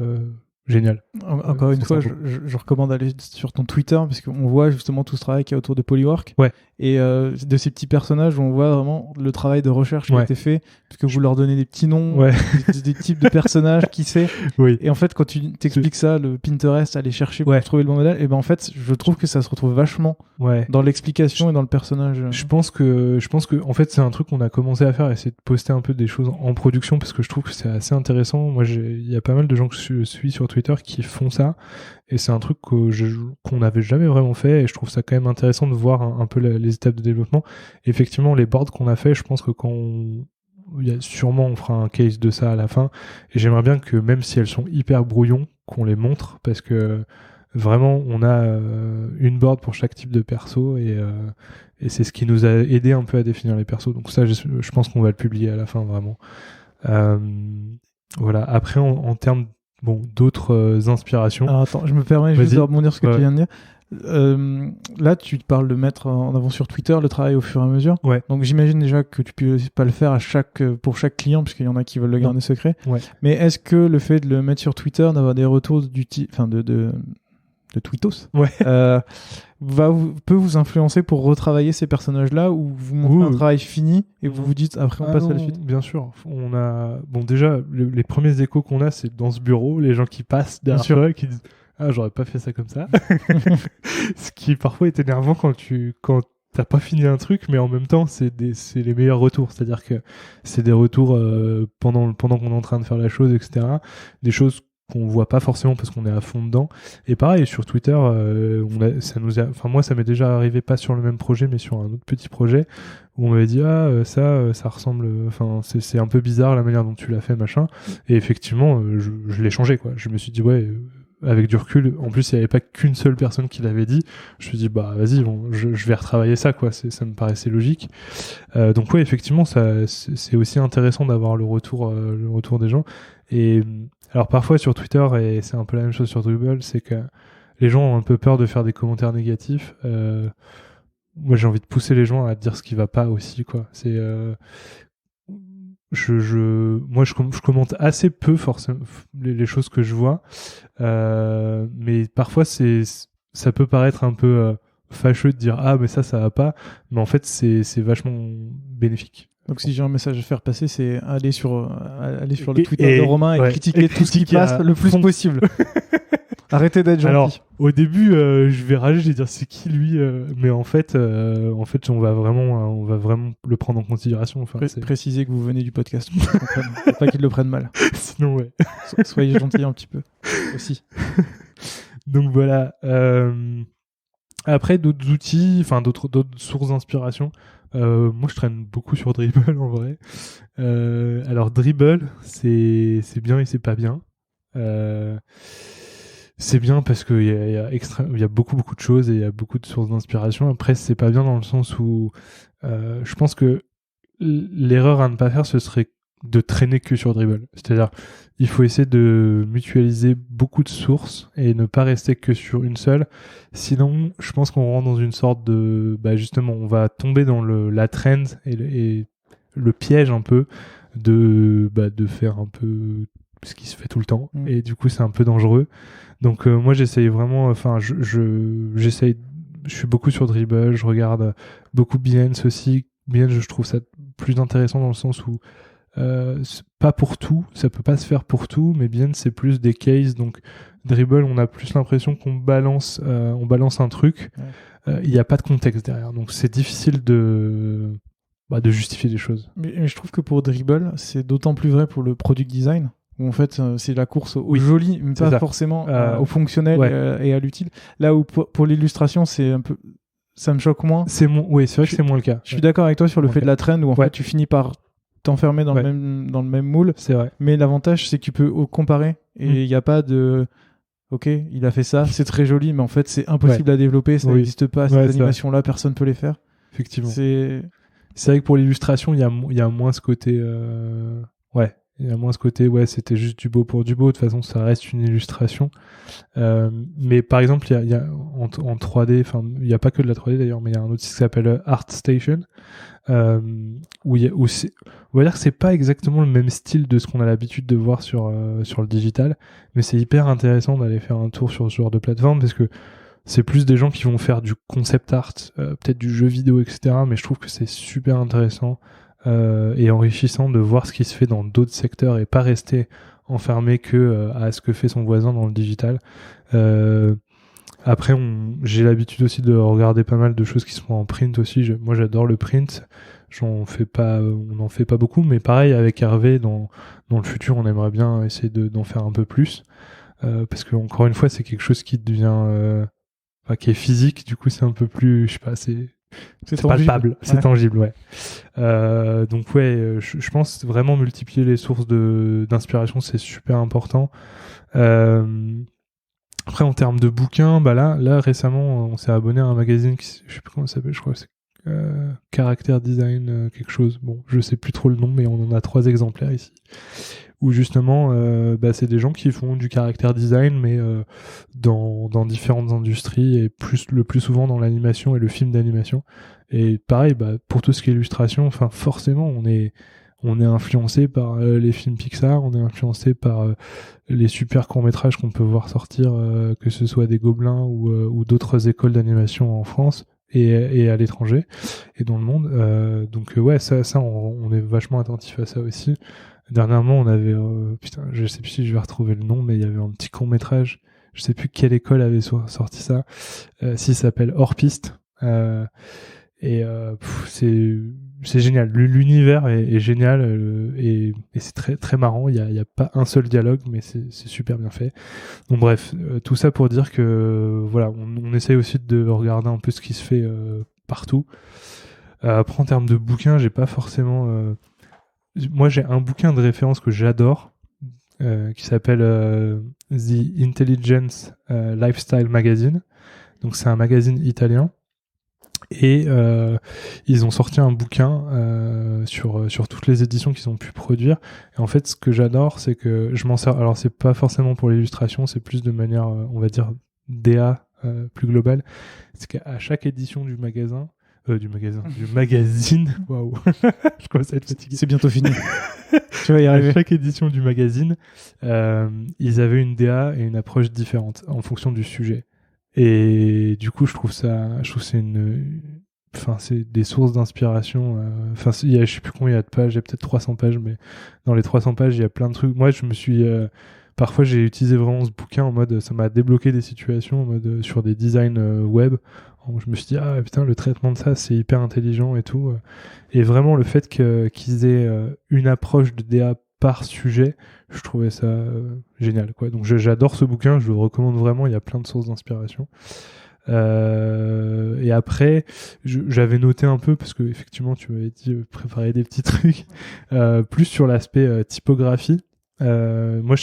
génial. Encore une fois, je recommande d'aller sur ton Twitter parce qu'on voit justement tout ce travail qu'il y a autour de Polywork. Ouais. Et de ces petits personnages où on voit vraiment le travail de recherche qui a été fait, parce que vous leur donnez des petits noms, des types de personnages, qui sait. Oui. Et en fait, quand tu t'expliques ça, le Pinterest, aller chercher pour trouver le bon modèle, et ben en fait, je trouve que ça se retrouve vachement dans l'explication et dans le personnage. Je pense que en fait, c'est un truc qu'on a commencé à faire, essayer de poster un peu des choses en production, parce que je trouve que c'est assez intéressant. Moi, il y a pas mal de gens que je suis sur Twitter qui font ça. Et c'est un truc qu'on n'avait jamais vraiment fait, et je trouve ça quand même intéressant de voir un peu les étapes de développement. Et effectivement, les boards qu'on a fait, je pense que sûrement on fera un case de ça à la fin, et j'aimerais bien que même si elles sont hyper brouillons, qu'on les montre, parce que vraiment on a une board pour chaque type de perso, et c'est ce qui nous a aidé un peu à définir les persos. Donc ça, je pense qu'on va le publier à la fin, vraiment. Voilà. Après, en termes d'autres inspirations. Alors attends, je me permets juste de rebondir sur ce que tu viens de dire. Là, tu te parles de mettre en avant sur Twitter le travail au fur et à mesure. Ouais. Donc j'imagine déjà que tu peux pas le faire pour chaque client, parce qu'il y en a qui veulent le garder secret. Ouais. Mais est-ce que le fait de le mettre sur Twitter, d'avoir des retours du type, enfin de tweetos, peut vous influencer pour retravailler ces personnages-là, ou vous montrez un travail fini et vous vous dites après on passe à la suite? Bien sûr, on a déjà les premiers échos qu'on a, c'est dans ce bureau, les gens qui passent derrière toi, qui disent j'aurais pas fait ça comme ça. Ce qui parfois est énervant quand t'as pas fini un truc, mais en même temps c'est les meilleurs retours, c'est-à-dire que c'est des retours pendant qu'on est en train de faire la chose, etc. Des choses qu'on voit pas forcément parce qu'on est à fond dedans. Et pareil, sur Twitter, moi ça m'est déjà arrivé, pas sur le même projet, mais sur un autre petit projet, où on m'avait dit ça ressemble, enfin c'est un peu bizarre la manière dont tu l'as fait, machin. Et effectivement, je l'ai changé, quoi. Je me suis dit avec du recul, en plus il n'y avait pas qu'une seule personne qui l'avait dit, je me suis dit vas-y, je vais retravailler ça, quoi. Ça me paraissait logique. Donc effectivement, c'est aussi intéressant d'avoir le retour des gens. Et alors parfois sur Twitter, et c'est un peu la même chose sur Dribbble, c'est que les gens ont un peu peur de faire des commentaires négatifs. Moi j'ai envie de pousser les gens à dire ce qui va pas aussi, quoi. C'est je commente assez peu forcément les choses que je vois, mais parfois ça peut paraître un peu fâcheux de dire mais ça va pas, mais en fait c'est vachement bénéfique. Donc si j'ai un message à faire passer, c'est aller sur le Twitter de Romain et critiquer tout ce qui passe le plus possible. Arrêtez d'être gentil. Alors, au début, je vais rager, je vais dire c'est qui lui, mais en fait, on va vraiment le prendre en considération. Enfin, précisez que vous venez du podcast, pas qu'ils le prennent mal. Sinon, ouais. Soyez gentils un petit peu aussi. Donc voilà. Après, d'autres outils, enfin d'autres sources d'inspiration. Moi, je traîne beaucoup sur Dribbble en vrai. Alors Dribbble, c'est bien et c'est pas bien. C'est bien parce qu'il y a beaucoup de choses et il y a beaucoup de sources d'inspiration. Après, c'est pas bien dans le sens où je pense que l'erreur à ne pas faire, ce serait de traîner que sur Dribbble. C'est-à-dire, il faut essayer de mutualiser beaucoup de sources et ne pas rester que sur une seule. Sinon, je pense qu'on rentre dans une sorte de... justement, on va tomber dans la trend et le piège un peu de faire un peu ce qui se fait tout le temps. Et du coup, c'est un peu dangereux. Donc moi, j'essaye vraiment... j'essaye je suis beaucoup sur Dribbble, je regarde beaucoup Behance aussi. Behance, je trouve ça plus intéressant dans le sens où pas pour tout, ça peut pas se faire pour tout, mais Behance c'est plus des cases. Donc Dribbble, on a plus l'impression qu'on balance un truc. Il n'y a pas de contexte derrière, donc c'est difficile de justifier des choses. Mais je trouve que pour Dribbble, c'est d'autant plus vrai pour le product design, où en fait c'est la course au joli, mais pas forcément au fonctionnel et à l'utile. Là où pour l'illustration, c'est un peu, ça me choque moins. C'est vrai que c'est moins le cas. Je suis d'accord avec toi sur le fait de la trend, où en fait tu finis par t'enfermer dans le même moule. C'est vrai. Mais l'avantage, c'est que tu peux comparer, et il n'y a pas de... Ok, il a fait ça, c'est très joli, mais en fait c'est impossible à développer, ça n'existe pas, ces animations-là, personne ne peut les faire. Effectivement. C'est vrai que pour l'illustration, il y a moins ce côté... il y a moins ce côté, c'était juste du beau pour du beau, de toute façon ça reste une illustration. Mais par exemple, il y a en 3D, enfin il n'y a pas que de la 3D d'ailleurs, mais il y a un outil qui s'appelle ArtStation, où on va dire que c'est pas exactement le même style de ce qu'on a l'habitude de voir sur le digital, mais c'est hyper intéressant d'aller faire un tour sur ce genre de plateforme, parce que c'est plus des gens qui vont faire du concept art, peut-être du jeu vidéo, etc. Mais je trouve que c'est super intéressant et enrichissant de voir ce qui se fait dans d'autres secteurs et pas rester enfermé que à ce que fait son voisin dans le digital. Après, j'ai l'habitude aussi de regarder pas mal de choses qui sont en print aussi. Moi, j'adore le print. On n'en fait pas beaucoup, mais pareil avec Hervé, dans le futur, on aimerait bien essayer d'en faire un peu plus, parce que encore une fois, c'est quelque chose qui devient, qui est physique. Du coup, c'est un peu plus, je sais pas, c'est palpable, c'est tangible, ouais. Donc je pense vraiment multiplier les sources d'inspiration, c'est super important. Après, en termes de bouquins, là récemment, on s'est abonné à un magazine je sais plus comment ça s'appelle, je crois que c'est Character Design quelque chose. Bon, je sais plus trop le nom, mais on en a 3 exemplaires ici. Où justement, c'est des gens qui font du character design, mais dans différentes industries, et le plus souvent dans l'animation et le film d'animation. Et pareil, pour tout ce qui est illustration, enfin forcément, on est influencé par les films Pixar, on est influencé par les super courts-métrages qu'on peut voir sortir, que ce soit des Gobelins ou d'autres écoles d'animation en France et à l'étranger et dans le monde. Donc ça on est vachement attentif à ça aussi. Dernièrement, on avait je sais plus si je vais retrouver le nom, mais il y avait un petit court-métrage, je sais plus quelle école avait sorti ça, s'il s'appelle Hors Piste, c'est génial. L'univers est génial, et c'est très très marrant. Il y a pas un seul dialogue, mais c'est super bien fait. Donc bref, tout ça pour dire que voilà, on essaye aussi de regarder un peu ce qui se fait partout. Après, en termes de bouquins, j'ai pas forcément. Moi, j'ai un bouquin de référence que j'adore, qui s'appelle The Intelligence Lifestyle Magazine. Donc c'est un magazine italien. Et ils ont sorti un bouquin sur toutes les éditions qu'ils ont pu produire. Et en fait, ce que j'adore, c'est que je m'en sers. Alors, c'est pas forcément pour l'illustration, c'est plus de manière, on va dire, DA plus globale. C'est qu'à chaque édition du magazine, waouh, je commence à être fatigué. C'est bientôt fini. Tu vas y arriver. À chaque édition du magazine, ils avaient une DA et une approche différente en fonction du sujet. Et du coup, je trouve c'est des sources d'inspiration. Je sais plus combien il y a de pages, il y a peut-être 300 pages, mais dans les 300 pages, il y a plein de trucs. Moi, parfois, j'ai utilisé vraiment ce bouquin en mode, ça m'a débloqué des situations en mode sur des designs web. Je me suis dit, ah putain, le traitement de ça, c'est hyper intelligent et tout. Et vraiment, le fait qu'ils aient une approche de DA par sujet, je trouvais ça génial, quoi. Donc j'adore ce bouquin, je le recommande vraiment, il y a plein de sources d'inspiration. Et après, j'avais noté un peu, parce que effectivement tu m'avais dit préparer des petits trucs, plus sur l'aspect typographie. Moi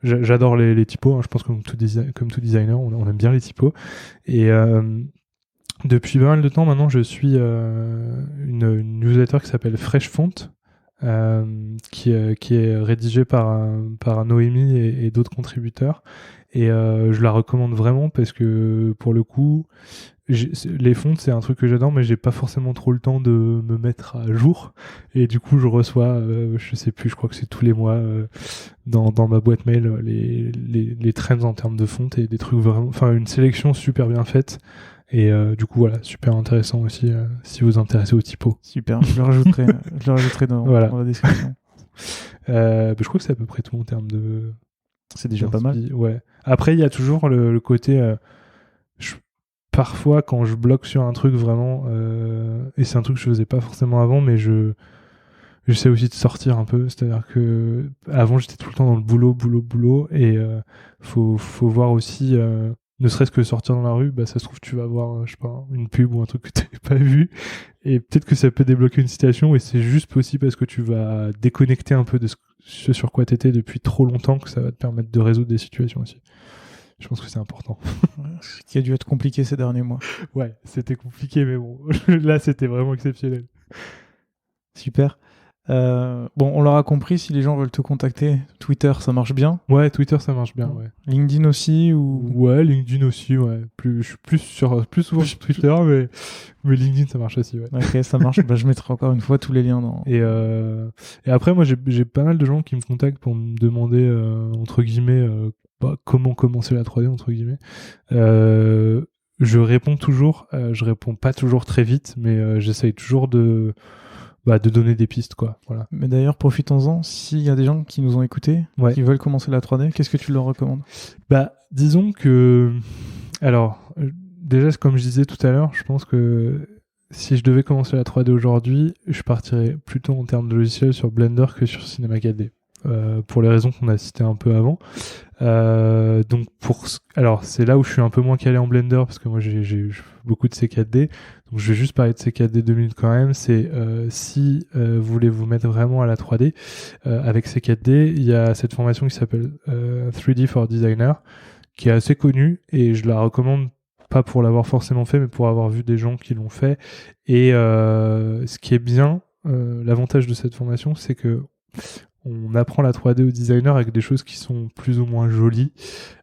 j'adore les typos, hein. Je pense que comme tout designer, on aime bien les typos. Et depuis pas mal de temps maintenant, je suis une newsletter qui s'appelle Fresh Font, qui est rédigée par Noémie et d'autres contributeurs, et je la recommande vraiment parce que pour le coup les fonts c'est un truc que j'adore, mais j'ai pas forcément trop le temps de me mettre à jour, et du coup je reçois je sais plus, je crois que c'est tous les mois dans ma boîte mail les trends en termes de fonte, et des trucs vraiment, enfin une sélection super bien faite. Et du coup, voilà, super intéressant aussi si vous vous intéressez au typo. Super, je le rajouterai dans la description. Je crois que c'est à peu près tout en termes de... C'est déjà pas mal. Ouais. Après, il y a toujours le côté... parfois, quand je bloque sur un truc vraiment... et c'est un truc que je faisais pas forcément avant, mais j'essaie aussi de sortir un peu. C'est-à-dire que avant, j'étais tout le temps dans le boulot. Et faut voir aussi... ne serait-ce que sortir dans la rue, bah ça se trouve tu vas voir, je sais pas, une pub ou un truc que tu n'avais pas vu, et peut-être que ça peut débloquer une situation, et c'est juste possible parce que tu vas déconnecter un peu de ce sur quoi tu étais depuis trop longtemps, que ça va te permettre de résoudre des situations aussi. Je pense que c'est important. Ce qui a dû être compliqué ces derniers mois. Ouais, c'était compliqué, mais bon, là c'était vraiment exceptionnel. Super. On l'aura compris, si les gens veulent te contacter, Twitter, ça marche bien. Ouais, Twitter, ça marche bien, ouais. LinkedIn aussi ou... Ouais, LinkedIn aussi, ouais. Je suis plus souvent sur Twitter, mais LinkedIn, ça marche aussi, ouais. Ok, ça marche. Je mettrai encore une fois tous les liens dans... Et après, moi, j'ai pas mal de gens qui me contactent pour me demander, entre guillemets, comment commencer la 3D, entre guillemets. Je réponds toujours. Je réponds pas toujours très vite, mais j'essaye toujours de donner des pistes, quoi. Voilà. Mais d'ailleurs, profitons-en, s'il y a des gens qui nous ont écoutés, qui veulent commencer la 3D, qu'est-ce que tu leur recommandes ? Disons que... Alors, déjà, comme je disais tout à l'heure, je pense que si je devais commencer la 3D aujourd'hui, je partirais plutôt en termes de logiciel sur Blender que sur Cinema 4D. Pour les raisons qu'on a citées un peu avant. Donc alors c'est là où je suis un peu moins calé en Blender parce que moi j'ai beaucoup de C4D, donc je vais juste parler de C4D 2 minutes quand même. C'est si vous voulez vous mettre vraiment à la 3D avec C4D, il y a cette formation qui s'appelle 3D for Designer qui est assez connue et je la recommande, pas pour l'avoir forcément fait mais pour avoir vu des gens qui l'ont fait. Et ce qui est bien, l'avantage de cette formation, c'est que on apprend la 3D au designer avec des choses qui sont plus ou moins jolies,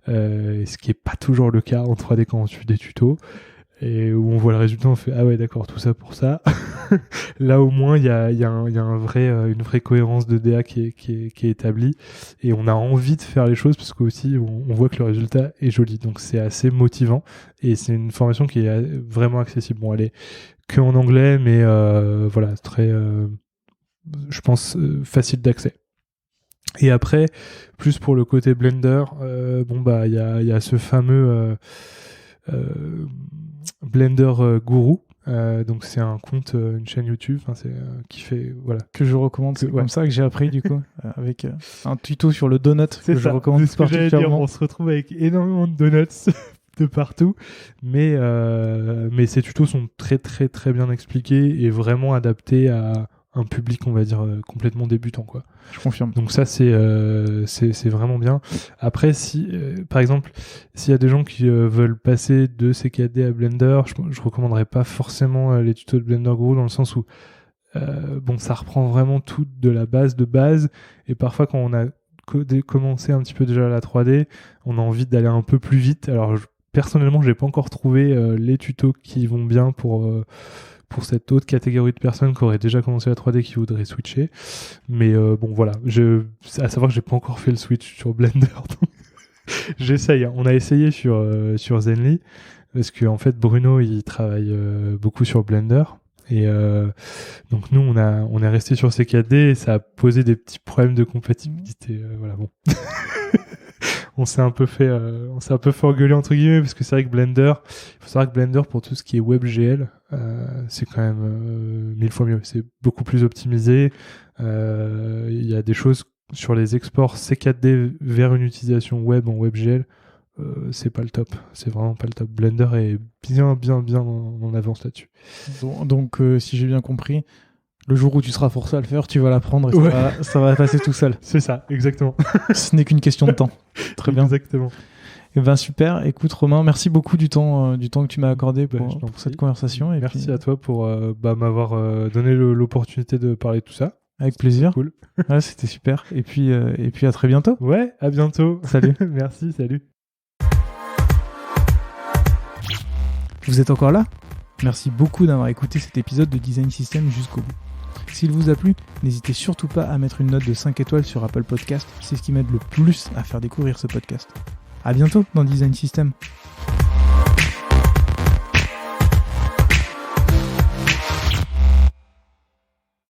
ce qui est pas toujours le cas en 3D quand on suit des tutos, et où on voit le résultat, on fait ah ouais d'accord, tout ça pour ça. Là au moins il y a une vraie cohérence de DA qui est établie, et on a envie de faire les choses parce qu'aussi on voit que le résultat est joli, donc c'est assez motivant, et c'est une formation qui est vraiment accessible. Bon, elle est que en anglais, mais voilà, très je pense facile d'accès. Et après, plus pour le côté Blender, il y a ce fameux Blender Guru. Donc c'est un compte, une chaîne YouTube, qui fait que je recommande. C'est comme ça que j'ai appris du coup, avec un tuto sur le donut que je recommande particulièrement. On se retrouve avec énormément de donuts de partout, mais ces tutos sont très très très bien expliqués et vraiment adaptés à un public, on va dire, complètement débutant, quoi. Je confirme. Donc ça, c'est vraiment bien. Après, si par exemple, s'il y a des gens qui veulent passer de C4D à Blender, je recommanderais pas forcément les tutos de Blender Guru, dans le sens où ça reprend vraiment tout de la base de base, et parfois quand on a commencé un petit peu déjà la 3D, on a envie d'aller un peu plus vite. Alors personnellement, j'ai pas encore trouvé les tutos qui vont bien pour cette autre catégorie de personnes qui auraient déjà commencé la 3D, qui voudraient switcher. Mais voilà, à savoir que j'ai pas encore fait le switch sur Blender, donc j'essaye. Hein. On a essayé sur Zenly, parce que en fait Bruno il travaille beaucoup sur Blender, et donc nous on est resté sur C4D, et ça a posé des petits problèmes de compatibilité. Voilà, bon. On s'est un peu fait engueuler entre guillemets, parce que c'est vrai que Blender, il faut savoir que Blender, pour tout ce qui est WebGL, c'est quand même 1000 fois mieux. C'est beaucoup plus optimisé. Il y a des choses sur les exports C4D vers une utilisation web en WebGL, c'est pas le top. C'est vraiment pas le top. Blender est bien en avance là-dessus. Donc si j'ai bien compris, le jour où tu seras forcé à le faire, tu vas l'apprendre et ça va passer tout seul. C'est ça, exactement. Ce n'est qu'une question de temps. Très bien. Exactement. Eh ben super. Écoute Romain, merci beaucoup du temps que tu m'as accordé pour cette conversation. Et merci à toi pour m'avoir donné l'opportunité de parler de tout ça. Avec plaisir. Cool. Ouais, c'était super. Et puis à très bientôt. Ouais, à bientôt. Salut. Merci, salut. Vous êtes encore là ? Merci beaucoup d'avoir écouté cet épisode de Design System jusqu'au bout. S'il vous a plu, n'hésitez surtout pas à mettre une note de 5 étoiles sur Apple Podcast, c'est ce qui m'aide le plus à faire découvrir ce podcast. À bientôt dans Design System.